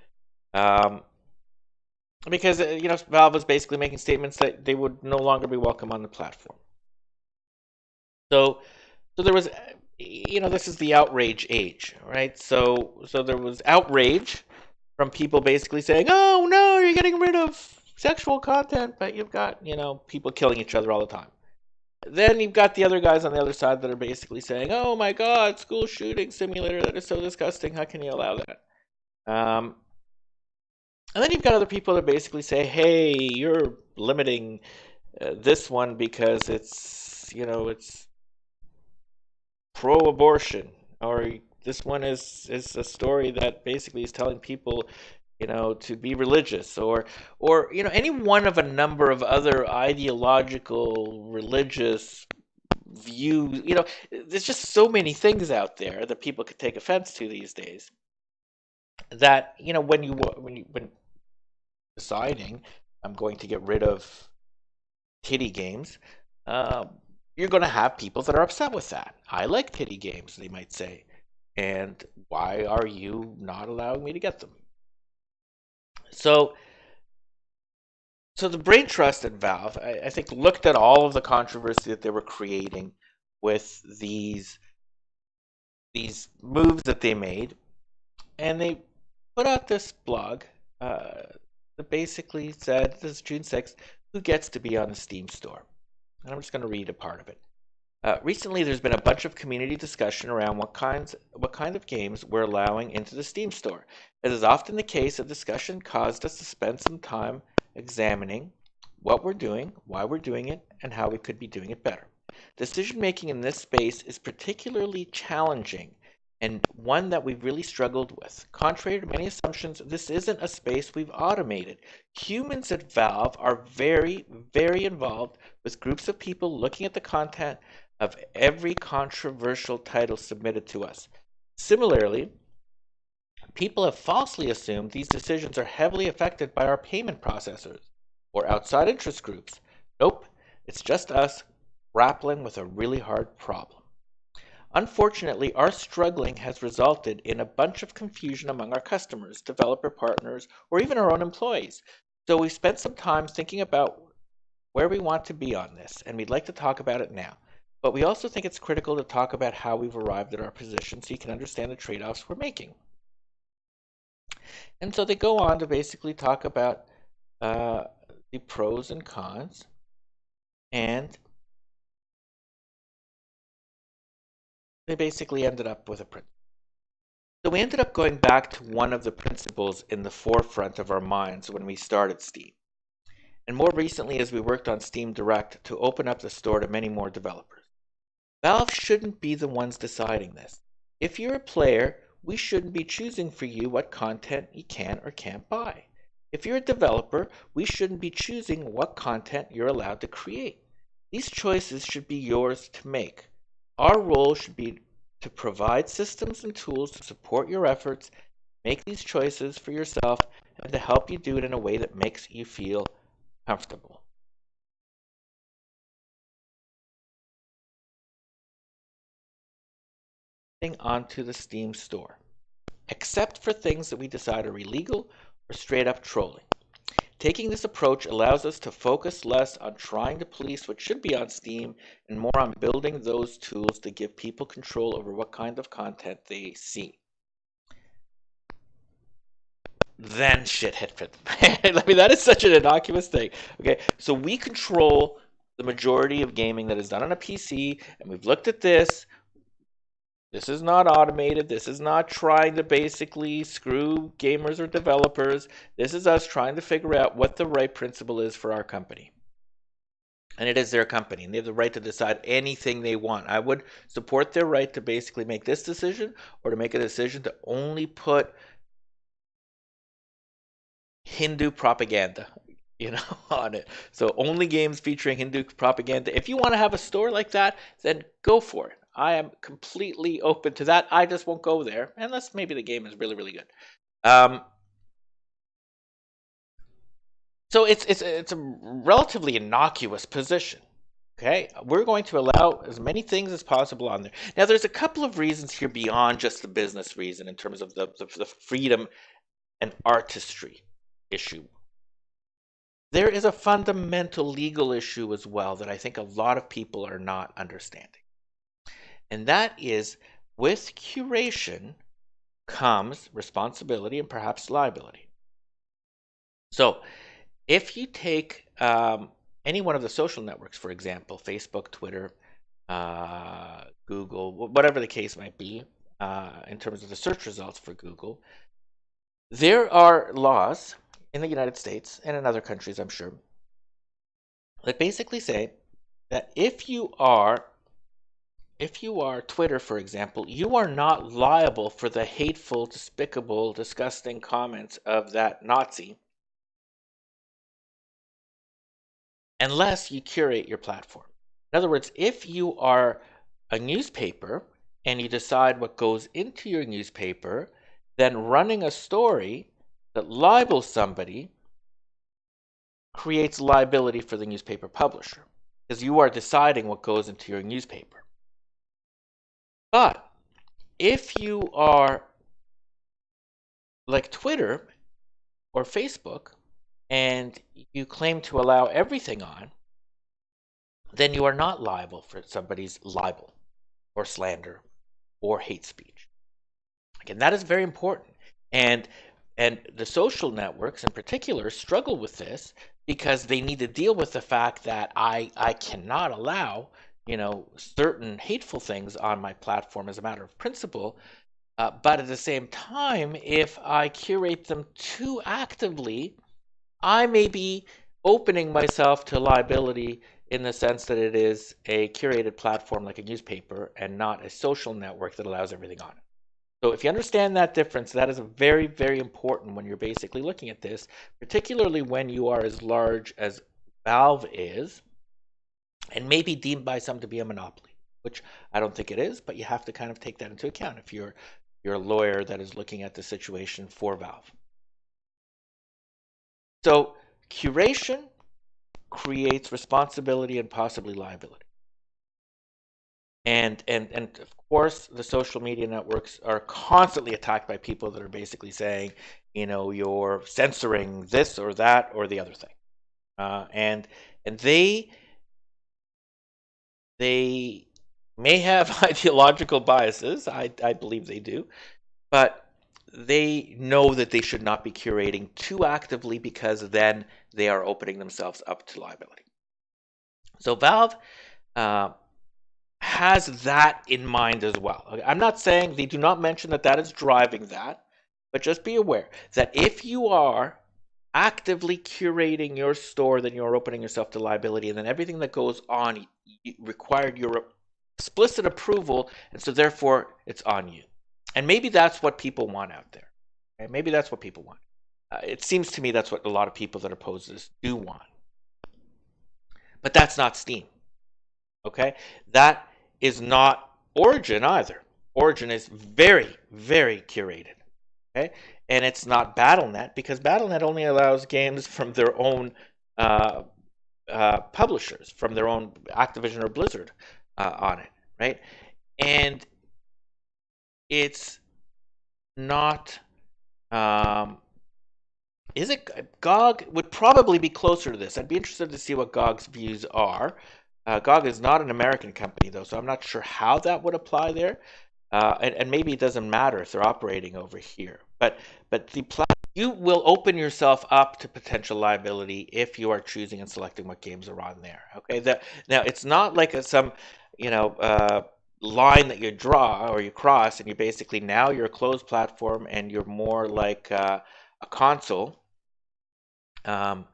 Because Valve was basically making statements that they would no longer be welcome on the platform. So there was, this is the outrage age, right? So there was outrage from people basically saying, "Oh no, you're getting rid of sexual content," but you've got people killing each other all the time. Then you've got the other guys on the other side that are basically saying, "Oh my God, school shooting simulator, that is so disgusting. How can you allow that?" And then you've got other people that basically say, "Hey, you're limiting this one because it's pro-abortion, or this one is a story that basically is telling people, to be religious, or any one of a number of other ideological religious views. There's just so many things out there that people could take offense to these days. that when deciding I'm going to get rid of kitty games, um, you're going to have people that are upset with that. I like kitty games, they might say, and why are you not allowing me to get them? So, so the brain trust at Valve, I think, looked at all of the controversy that they were creating with these moves that they made, and they put out this blog uh, that basically said, this is June 6th, who gets to be on the Steam store. And I'm just going to read a part of it. Recently, there's been a bunch of community discussion around what kind of games we're allowing into the Steam store. As is often the case, the discussion caused us to spend some time examining what we're doing, why we're doing it, and how we could be doing it better. Decision making in this space is particularly challenging and one that we've really struggled with. Contrary to many assumptions, this isn't a space we've automated. Humans at Valve are very, very involved with groups of people looking at the content of every controversial title submitted to us. Similarly, people have falsely assumed these decisions are heavily affected by our payment processors or outside interest groups. Nope, it's just us grappling with a really hard problem. Unfortunately, our struggling has resulted in a bunch of confusion among our customers, developer partners, or even our own employees. So we spent some time thinking about where we want to be on this, and we'd like to talk about it now. But we also think it's critical to talk about how we've arrived at our position so you can understand the trade-offs we're making. And so they go on to basically talk about the pros and cons, and they basically ended up with a principle. So we ended up going back to one of the principles in the forefront of our minds when we started Steam. And more recently as we worked on Steam Direct to open up the store to many more developers. Valve shouldn't be the ones deciding this. If you're a player, we shouldn't be choosing for you what content you can or can't buy. If you're a developer, we shouldn't be choosing what content you're allowed to create. These choices should be yours to make. Our role should be to provide systems and tools to support your efforts, make these choices for yourself, and to help you do it in a way that makes you feel comfortable. Onto the Steam store, except for things that we decide are illegal or straight up trolling. Taking this approach allows us to focus less on trying to police what should be on Steam and more on building those tools to give people control over what kind of content they see. Then shit hit the fan. I mean, that is such an innocuous thing. Okay, so we control the majority of gaming that is done on a PC, and we've looked at this. This is not automated. This is not trying to basically screw gamers or developers. This is us trying to figure out what the right principle is for our company. And it is their company, and they have the right to decide anything they want. I would support their right to basically make this decision or to make a decision to only put Hindu propaganda, on it. So only games featuring Hindu propaganda. If you want to have a store like that, then go for it. I am completely open to that. I just won't go there unless maybe the game is really, really good. So it's a relatively innocuous position. Okay, we're going to allow as many things as possible on there. Now, there's a couple of reasons here beyond just the business reason in terms of the freedom and artistry issue. There is a fundamental legal issue as well that I think a lot of people are not understanding. And that is, with curation comes responsibility and perhaps liability. So if you take any one of the social networks, for example, Facebook, Twitter, Google, whatever the case might be, in terms of the search results for Google, there are laws in the United States and in other countries, I'm sure, that basically say that if you are Twitter, for example, you are not liable for the hateful, despicable, disgusting comments of that Nazi unless you curate your platform. In other words, if you are a newspaper and you decide what goes into your newspaper, then running a story that libels somebody creates liability for the newspaper publisher, because you are deciding what goes into your newspaper. But if you are like Twitter or Facebook and you claim to allow everything on, then you are not liable for somebody's libel or slander or hate speech. Again, that is very important. And the social networks in particular struggle with this because they need to deal with the fact that I cannot allow, certain hateful things on my platform as a matter of principle. But at the same time, if I curate them too actively, I may be opening myself to liability in the sense that it is a curated platform like a newspaper and not a social network that allows everything on it. So if you understand that difference, that is very, very important when you're basically looking at this, particularly when you are as large as Valve is and maybe deemed by some to be a monopoly, which I don't think it is, but you have to kind of take that into account if you're a lawyer that is looking at the situation for Valve. So curation creates responsibility and possibly liability. And of course, the social media networks are constantly attacked by people that are basically saying, you're censoring this or that or the other thing. And they may have ideological biases. I believe they do. But they know that they should not be curating too actively because then they are opening themselves up to liability. So Valve has that in mind as well. I'm not saying they do not mention that is driving that, but just be aware that if you are actively curating your store, then you're opening yourself to liability, and then everything that goes on required your explicit approval, and so therefore it's on you. And maybe that's what people want out there. Okay? Maybe that's what people want. It seems to me that's what a lot of people that oppose this do want. But that's not Steam. Okay? That is not Origin either. Origin is very, very curated. Okay? And it's not Battle.net because Battle.net only allows games from their own publishers, from their own Activision or Blizzard on it, right? And it's not. Is it GOG would probably be closer to this? I'd be interested to see what GOG's views are. GOG is not an American company though, so I'm not sure how that would apply there. And maybe it doesn't matter if they're operating over here. But you will open yourself up to potential liability if you are choosing and selecting what games are on there. Okay, now it's not like some line that you draw or you cross, and you basically now you're a closed platform and you're more like a console, or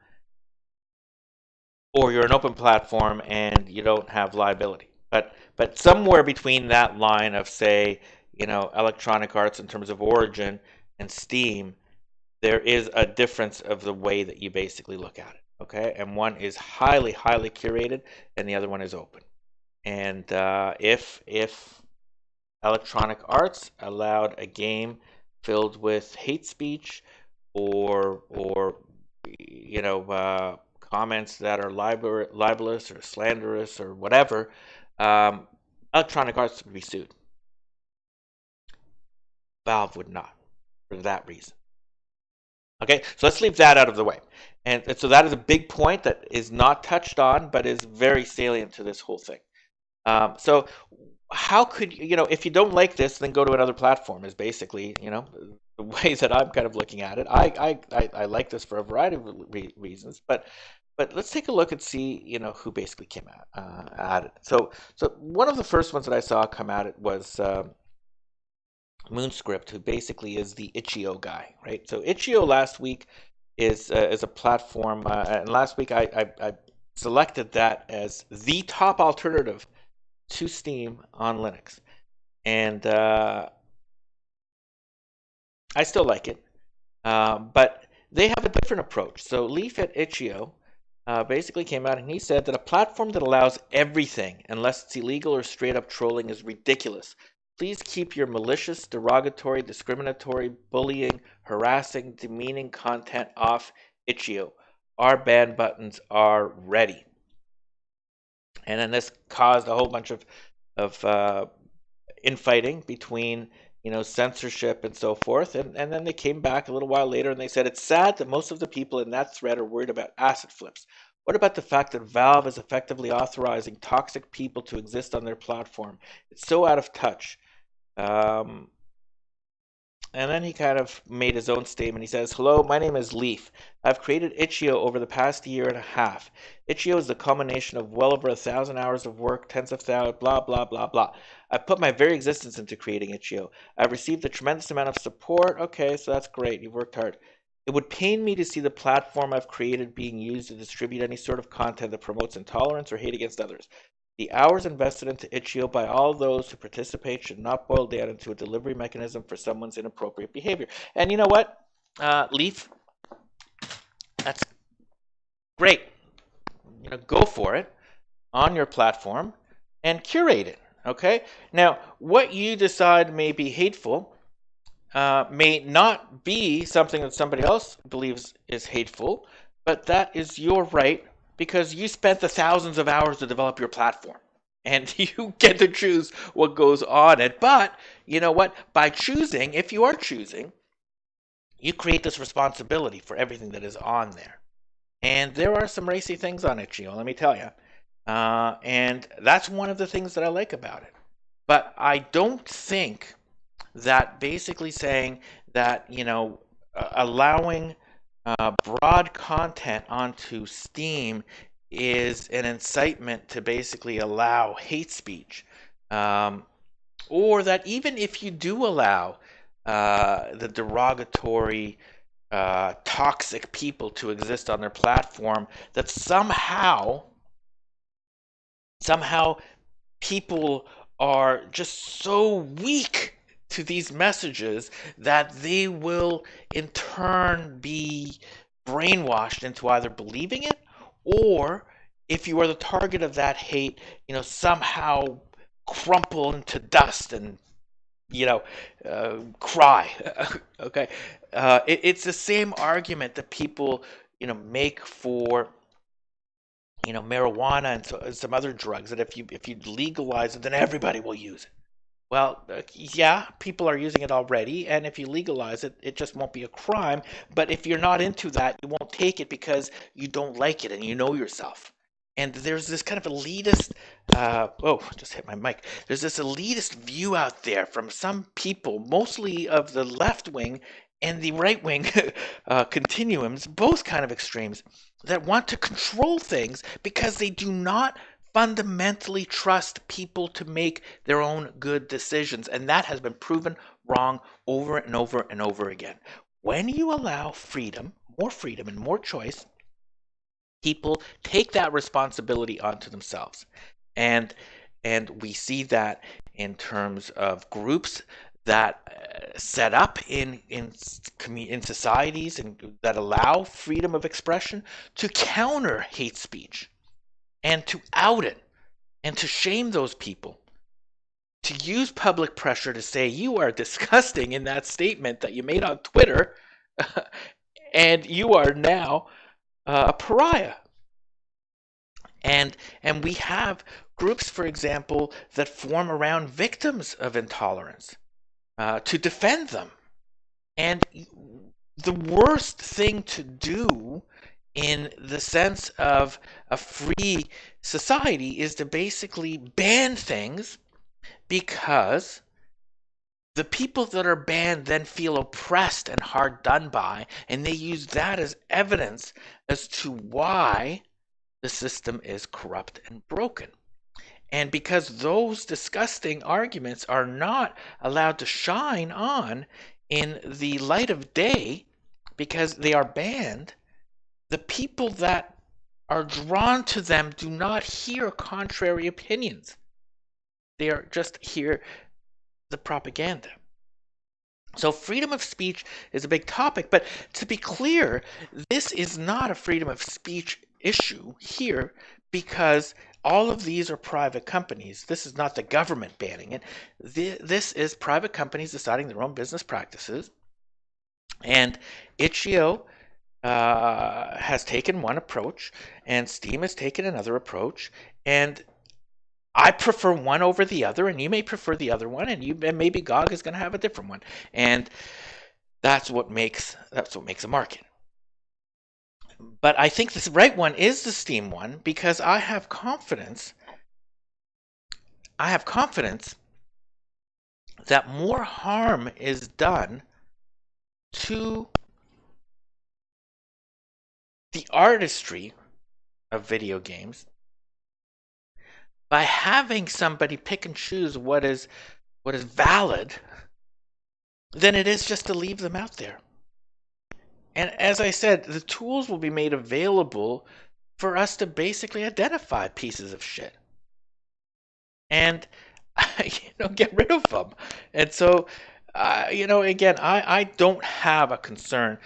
you're an open platform and you don't have liability. But somewhere between that line of, say, Electronic Arts in terms of Origin and Steam, there is a difference of the way that you basically look at it. Okay, and one is highly, highly curated, and the other one is open. And if Electronic Arts allowed a game filled with hate speech or comments that are libelous or slanderous or whatever, Electronic Arts would be sued. Valve would not, for that reason. Okay, so let's leave that out of the way. And so that is a big point that is not touched on, but is very salient to this whole thing. So how could if you don't like this, then go to another platform is basically the way that I'm kind of looking at it. I like this for a variety of reasons, but let's take a look and see who basically came at it. So one of the first ones that I saw come at it was Moonscript, who basically is the itch.io guy, right? So itch.io last week is a platform, and last week I selected that as the top alternative to Steam on Linux, and I still like it, but they have a different approach. So Leaf at itch.io basically came out and he said that a platform that allows everything unless it's illegal or straight up trolling is ridiculous. Please keep your malicious, derogatory, discriminatory, bullying, harassing, demeaning content off itch.io. Our ban buttons are ready. And then this caused a whole bunch of infighting between censorship and so forth. And then they came back a little while later and they said, it's sad that most of the people in that thread are worried about asset flips. What about the fact that Valve is effectively authorizing toxic people to exist on their platform? It's so out of touch. And then he kind of made his own statement. He says, hello, my name is Leaf. I've created itch.io over the past year and a half. Itch.io is the culmination of well over 1,000 hours of work, tens of thousands, blah, blah, blah, blah. I've put my very existence into creating itch.io. I've received a tremendous amount of support. Okay, so that's great. You've worked hard. It would pain me to see the platform I've created being used to distribute any sort of content that promotes intolerance or hate against others. The hours invested into itch.io by all those who participate should not boil down into a delivery mechanism for someone's inappropriate behavior. And you know what, Leaf? That's great. Go for it on your platform and curate it, okay? Now, what you decide may be hateful may not be something that somebody else believes is hateful, but that is your right, because you spent the thousands of hours to develop your platform and you get to choose what goes on it. But you know what? By choosing, if you are choosing, you create this responsibility for everything that is on there. And there are some racy things on itch.io, let me tell you. And that's one of the things that I like about it. But I don't think that basically saying that, allowing broad content onto Steam is an incitement to basically allow hate speech, or that even if you do allow the derogatory, toxic people to exist on their platform, that somehow people are just so weak to these messages that they will in turn be brainwashed into either believing it, or if you are the target of that hate, somehow crumple into dust and cry. Okay, it's the same argument that people make for marijuana and some other drugs, that if you legalize it, then everybody will use it. Well, yeah, people are using it already, and if you legalize it, it just won't be a crime. But if you're not into that, you won't take it because you don't like it and you know yourself. And there's this kind of elitist, just hit my mic. There's this elitist view out there from some people, mostly of the left wing and the right wing continuums, both kind of extremes, that want to control things because they do not fundamentally trust people to make their own good decisions. And that has been proven wrong over and over and over again. When you allow freedom and more choice, people take that responsibility onto themselves. And we see that in terms of groups that set up in societies and that allow freedom of expression to counter hate speech and to out it and to shame those people, to use public pressure to say you are disgusting in that statement that you made on Twitter and you are now a pariah. And we have groups, for example, that form around victims of intolerance to defend them. And the worst thing to do in the sense of a free society is to basically ban things, because the people that are banned then feel oppressed and hard done by, and they use that as evidence as to why the system is corrupt and broken. And because those disgusting arguments are not allowed to shine on in the light of day because they are banned, the people that are drawn to them do not hear contrary opinions. They are just hear the propaganda. So freedom of speech is a big topic, but to be clear, this is not a freedom of speech issue here, because all of these are private companies. This is not the government banning it. This is private companies deciding their own business practices. And itch.io has taken one approach, and Steam has taken another approach. And I prefer one over the other, and you may prefer the other one, and maybe GOG is going to have a different one. And that's what makes a market. But I think the right one is the Steam one, because I have confidence that more harm is done to the artistry of video games by having somebody pick and choose what is valid than it is just to leave them out there. And as I said, the tools will be made available for us to basically identify pieces of shit and get rid of them. And so, again, I don't have a concern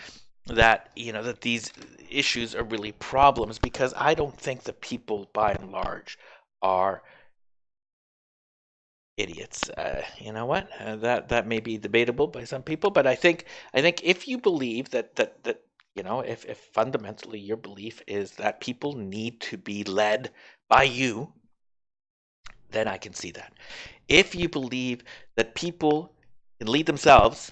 that that these issues are really problems, because I don't think that people by and large are idiots. You know what? That may be debatable by some people, but I think if you believe that if fundamentally your belief is that people need to be led by you, then I can see that. If you believe that people can lead themselves,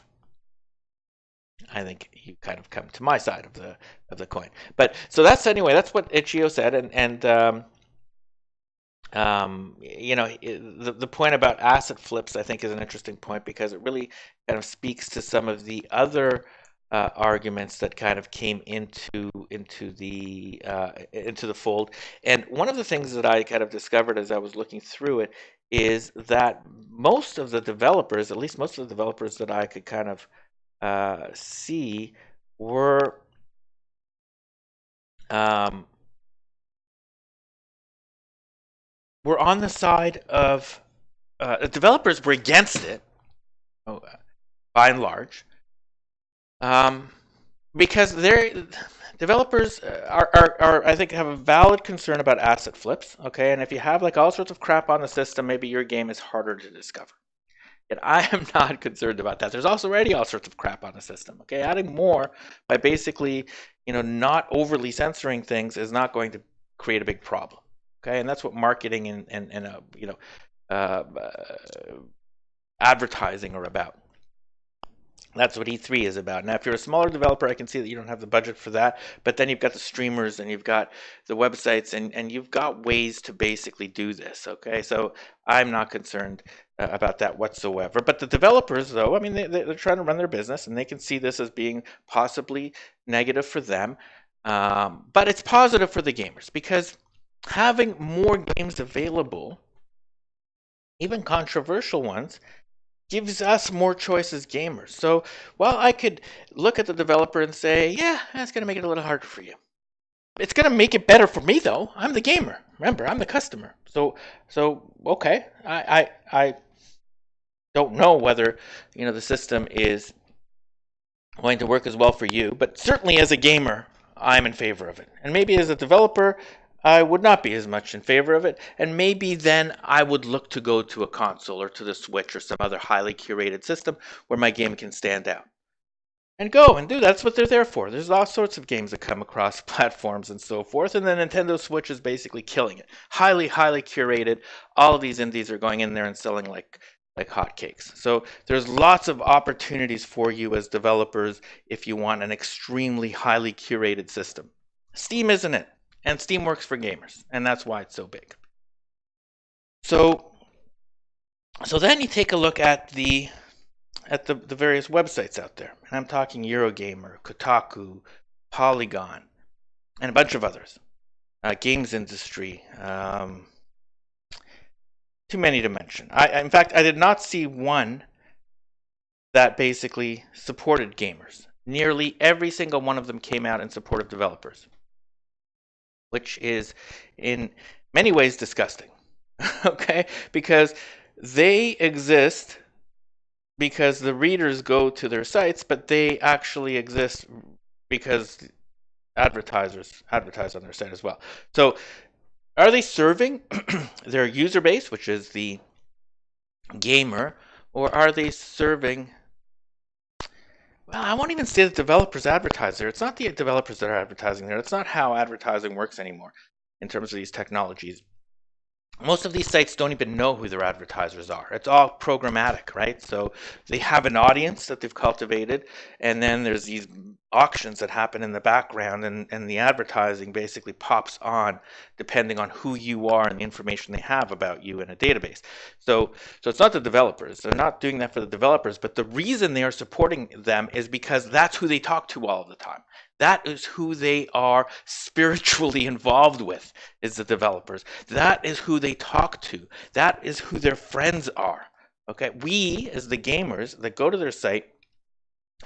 I think you kind of come to my side of the coin. But so that's what itch.io said, and the point about asset flips, I think, is an interesting point, because it really kind of speaks to some of the other arguments that kind of came into the fold. And one of the things that I kind of discovered as I was looking through it is that most of the developers, at least most of the developers that I could kind of see, were on the side of developers were against it, by and large, because developers are I think have a valid concern about asset flips. Okay, and if you have like all sorts of crap on the system, maybe your game is harder to discover. And I am not concerned about that. There's also already all sorts of crap on the system. Okay, adding more by basically not overly censoring things is not going to create a big problem. Okay, and that's what marketing and advertising are about. That's what E3 is about. Now, if you're a smaller developer, I can see that you don't have the budget for that. But then you've got the streamers, and you've got the websites, and you've got ways to basically do this. Okay, so I'm not concerned about that whatsoever. But the developers, though, I mean, they're trying to run their business, and they can see this as being possibly negative for them. But it's positive for the gamers, because having more games available, even controversial ones, gives us more choice as gamers. So while I could look at the developer and say, yeah, that's going to make it a little harder for you, it's going to make it better for me, though. I'm the gamer. Remember, I'm the customer. So okay, I don't know whether the system is going to work as well for you, but certainly as a gamer, I'm in favor of it. And maybe as a developer, I would not be as much in favor of it, and maybe then I would look to go to a console or to the Switch or some other highly curated system where my game can stand out. And go and do that. That's what they're there for. There's all sorts of games that come across platforms and so forth, and the Nintendo Switch is basically killing it. Highly, highly curated. All of these indies are going in there and selling like hotcakes. So there's lots of opportunities for you as developers if you want an extremely highly curated system. Steam isn't it. And Steam works for gamers, and that's why it's so big. So then you take a look at the various websites out there. And I'm talking Eurogamer, Kotaku, Polygon, and a bunch of others. Games industry. Too many to mention. In fact, I did not see one that basically supported gamers. Nearly every single one of them came out in support of developers, which is in many ways disgusting. Okay? Because they exist because the readers go to their sites, but they actually exist because advertisers advertise on their site as well. So Are they serving their user base, which is the gamer, or are they serving? Well, I won't even say the developers advertise there. It's not the developers that are advertising there. It's not how advertising works anymore in terms of these technologies. Most of these sites don't even know who their advertisers are. It's all programmatic, right? So they have an audience that they've cultivated, and then there's these auctions that happen in the background, and the advertising basically pops on depending on who you are and the information they have about you in a database. So it's not the developers. They're not doing that for the developers, but the reason they are supporting them is because that's who they talk to all of the time. That is who they are spiritually involved with, is the developers. That is who they talk to. That is who their friends are. Okay, we as the gamers that go to their site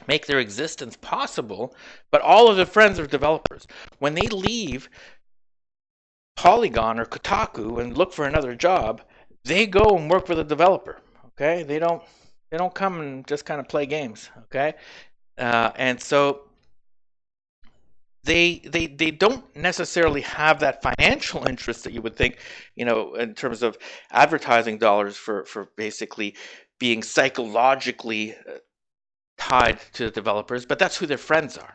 make their existence possible, but all of their friends are developers. When they leave Polygon or Kotaku and look for another job, they go and work for the developer. Okay, they don't come and just kind of play games. Okay, and so they don't necessarily have that financial interest that you would think, in terms of advertising dollars for basically being psychologically tied to the developers, but that's who their friends are.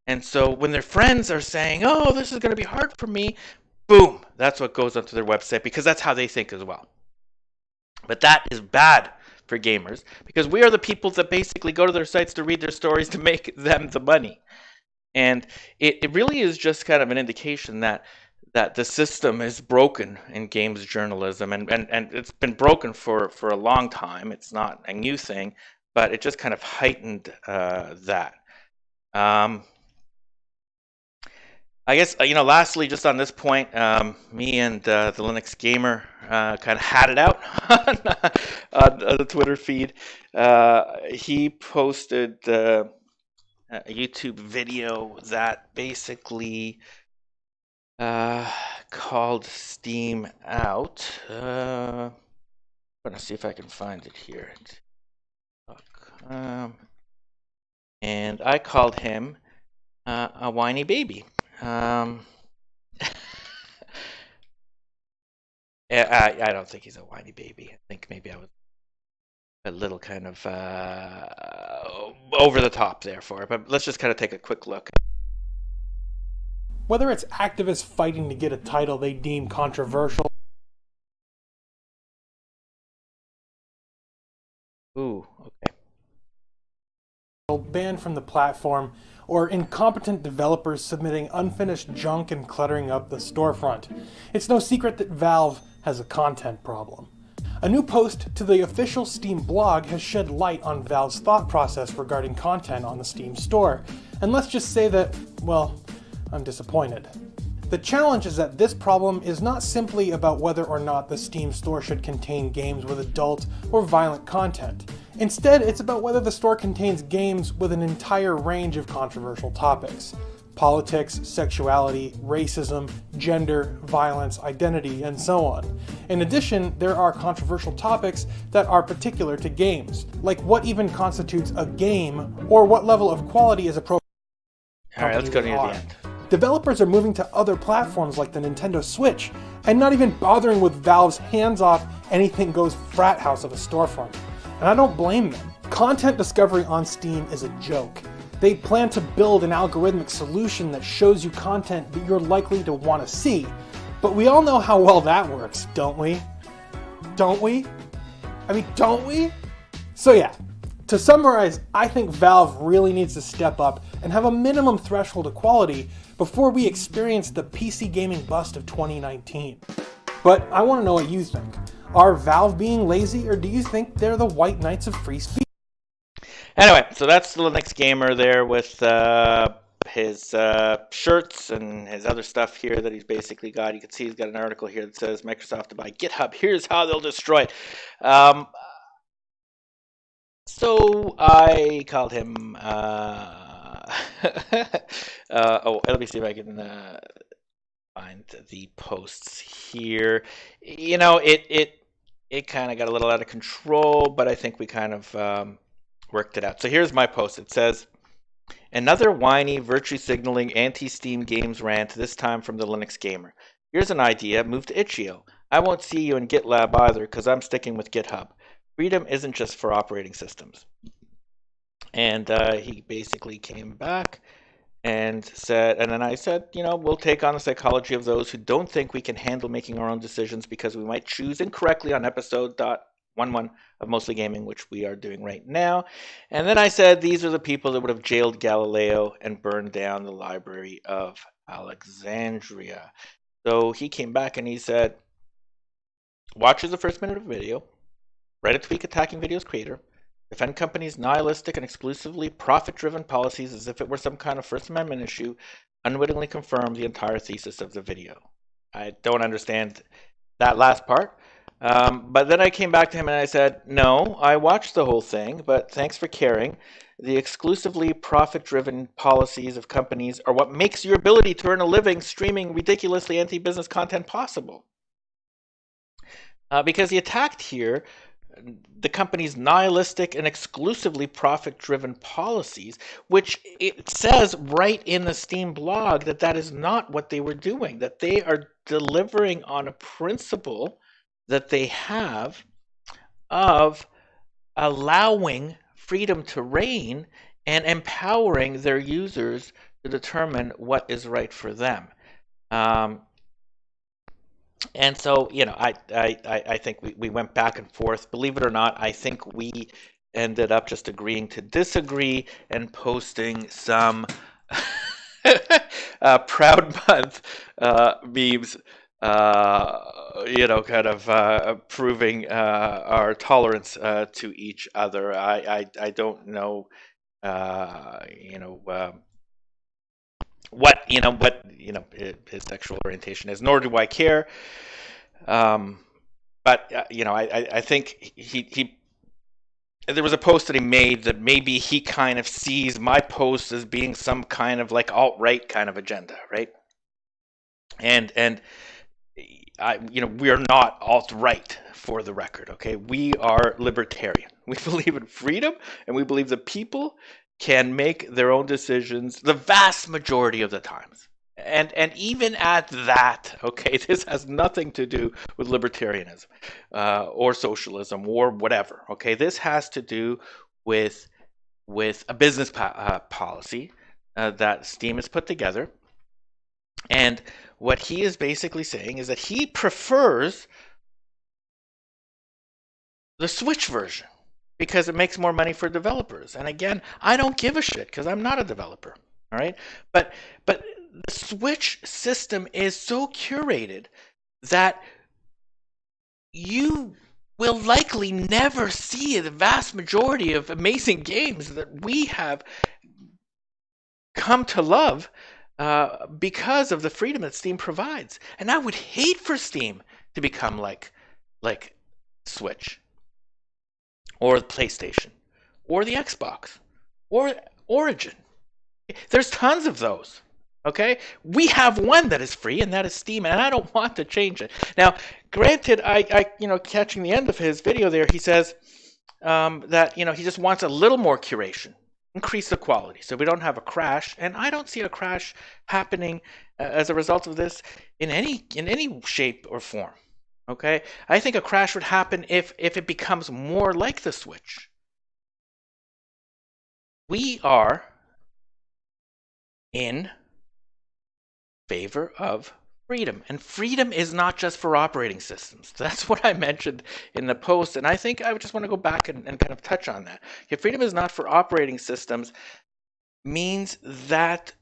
And so when their friends are saying, oh, this is going to be hard for me, boom, that's what goes onto their website, because that's how they think as well. But that is bad for gamers, because we are the people that basically go to their sites to read their stories to make them the money. And it really is just kind of an indication that the system is broken in games journalism, and it's been broken for a long time. It's not a new thing, but it just kind of heightened that. I guess, lastly, just on this point, me and the Linux Gamer kind of had it out on the Twitter feed. He posted a YouTube video that basically called Steam out. I'm going to see if I can find it here. And I called him a whiny baby. I don't think he's a whiny baby. I think maybe I was a little kind of over the top there for it. But let's just kind of take a quick look. Whether it's activists fighting to get a title they deem controversial. Ooh, okay. Banned from the platform, or incompetent developers submitting unfinished junk and cluttering up the storefront. It's no secret that Valve has a content problem. A new post to the official Steam blog has shed light on Valve's thought process regarding content on the Steam store, and let's just say that, well, I'm disappointed. The challenge is that this problem is not simply about whether or not the Steam store should contain games with adult or violent content. Instead, it's about whether the store contains games with an entire range of controversial topics. Politics, sexuality, racism, gender, violence, identity, and so on. In addition, there are controversial topics that are particular to games, like what even constitutes a game, or what level of quality is appropriate. Alright, let's go near the end. Developers are moving to other platforms like the Nintendo Switch, and not even bothering with Valve's hands-off, anything-goes frat house of a storefront. And I don't blame them. Content discovery on Steam is a joke. They plan to build an algorithmic solution that shows you content that you're likely to want to see. But we all know how well that works, don't we? Don't we? Don't we? So yeah, to summarize, I think Valve really needs to step up and have a minimum threshold of quality before we experience the PC gaming bust of 2019. But I want to know what you think. Are Valve being lazy, or do you think they're the white knights of free speech? Anyway, so that's the Linux Gamer there with his shirts and his other stuff here that he's basically got. You can see he's got an article here that says Microsoft to buy GitHub. Here's how they'll destroy it. So I called him. Let me see if I can find the posts here. It kind of got a little out of control, but I think we kind of worked it out. So here's my post. It says, another whiny, virtue signaling, anti-Steam games rant, this time from the Linux Gamer. Here's an idea, move to Itch.io. I won't see you in GitLab either because I'm sticking with GitHub. Freedom isn't just for operating systems. And he basically came back and said, and then I said, we'll take on the psychology of those who don't think we can handle making our own decisions because we might choose incorrectly on episode .11 of Mostly Gaming, which we are doing right now. And then I said, these are the people that would have jailed Galileo and burned down the Library of Alexandria. So he came back and he said, watches the first minute of the video, write a tweet attacking video's creator, defend companies' nihilistic and exclusively profit-driven policies as if it were some kind of First Amendment issue, unwittingly confirm the entire thesis of the video. I don't understand that last part. But then I came back to him and I said, no, I watched the whole thing, but thanks for caring. The exclusively profit-driven policies of companies are what makes your ability to earn a living streaming ridiculously anti-business content possible. Because he attacked here the company's nihilistic and exclusively profit-driven policies, which it says right in the Steam blog that is not what they were doing, that they are delivering on a principle that they have of allowing freedom to reign and empowering their users to determine what is right for them. And so, I think we went back and forth. Believe it or not, I think we ended up just agreeing to disagree and posting some Proud Month memes, kind of proving our tolerance to each other. I don't know, what his sexual orientation is, nor do I care. But I think he there was a post that he made that maybe he kind of sees my post as being some kind of like alt-right kind of agenda, right? And we are not alt-right, for the record, okay? We are libertarian. We believe in freedom, and we believe that people can make their own decisions the vast majority of the times. And even at that, okay, this has nothing to do with libertarianism or socialism or whatever, okay? This has to do with a business policy that Steam has put together. And what he is basically saying is that he prefers the Switch version because it makes more money for developers. And again, I don't give a shit because I'm not a developer, all right? But the Switch system is so curated that you will likely never see the vast majority of amazing games that we have come to love because of the freedom that Steam provides. And I would hate for Steam to become like Switch or the PlayStation or the Xbox or Origin. There's tons of those. Okay, we have one that is free, and that is Steam, and I don't want to change it. Now, granted, I catching the end of his video there, he says that he just wants a little more curation, increase the quality, so we don't have a crash. And I don't see a crash happening as a result of this in any shape or form. Okay, I think a crash would happen if it becomes more like the Switch. We are in favor of freedom, and freedom is not just for operating systems. That's what I mentioned in the post, and I think I just want to go back and kind of touch on that. If freedom is not for operating systems means that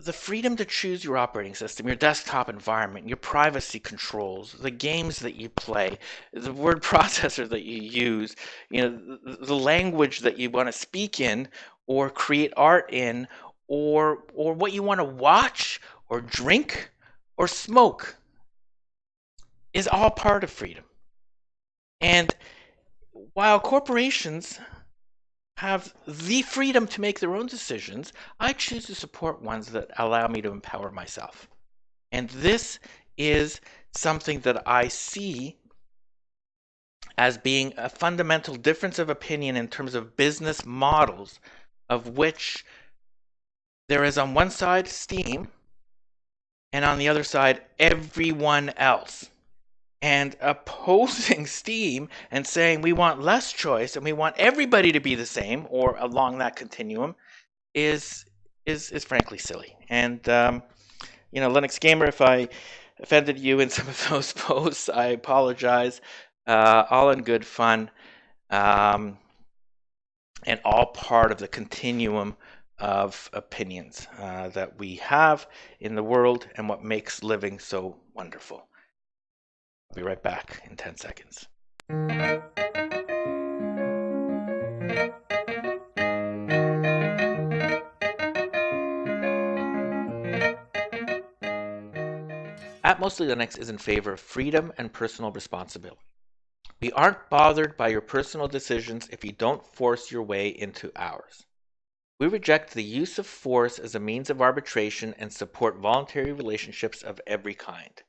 the freedom to choose your operating system, your desktop environment, your privacy controls, the games that you play, the word processor that you use, the language that you want to speak in or create art in, or what you want to watch or drink or smoke is all part of freedom. And while corporations have the freedom to make their own decisions, I choose to support ones that allow me to empower myself. And this is something that I see as being a fundamental difference of opinion in terms of business models, of which there is on one side Steam, and on the other side, everyone else. And opposing Steam and saying we want less choice and we want everybody to be the same or along that continuum is frankly silly. And Linux Gamer, if I offended you in some of those posts, I apologize. All in good fun, and all part of the continuum of opinions that we have in the world and what makes living so wonderful. I'll be right back in 10 seconds. At Mostly Linux is in favor of freedom and personal responsibility. We aren't bothered by your personal decisions if you don't force your way into ours. We reject the use of force as a means of arbitration and support voluntary relationships of every kind.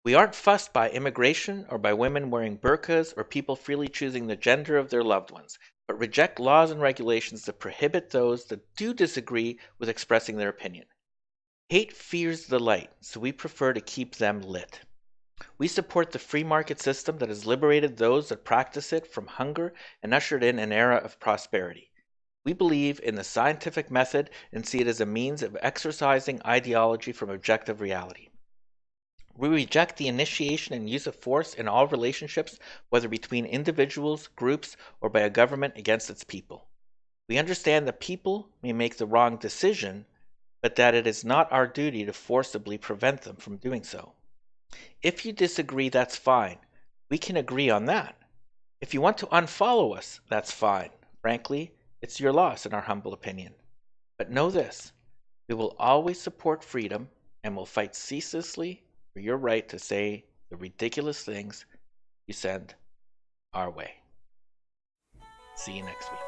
We aren't fussed by immigration or by women wearing burqas or people freely choosing the gender of their loved ones, but reject laws and regulations that prohibit those that do disagree with expressing their opinion. Hate fears the light, so we prefer to keep them lit. We support the free market system that has liberated those that practice it from hunger and ushered in an era of prosperity. We believe in the scientific method and see it as a means of exorcising ideology from objective reality. We reject the initiation and use of force in all relationships, whether between individuals, groups, or by a government against its people. We understand that people may make the wrong decision, but that it is not our duty to forcibly prevent them from doing so. If you disagree, that's fine. We can agree on that. If you want to unfollow us, that's fine. Frankly, it's your loss in our humble opinion. But know this, we will always support freedom and will fight ceaselessly for your right to say the ridiculous things you send our way. See you next week.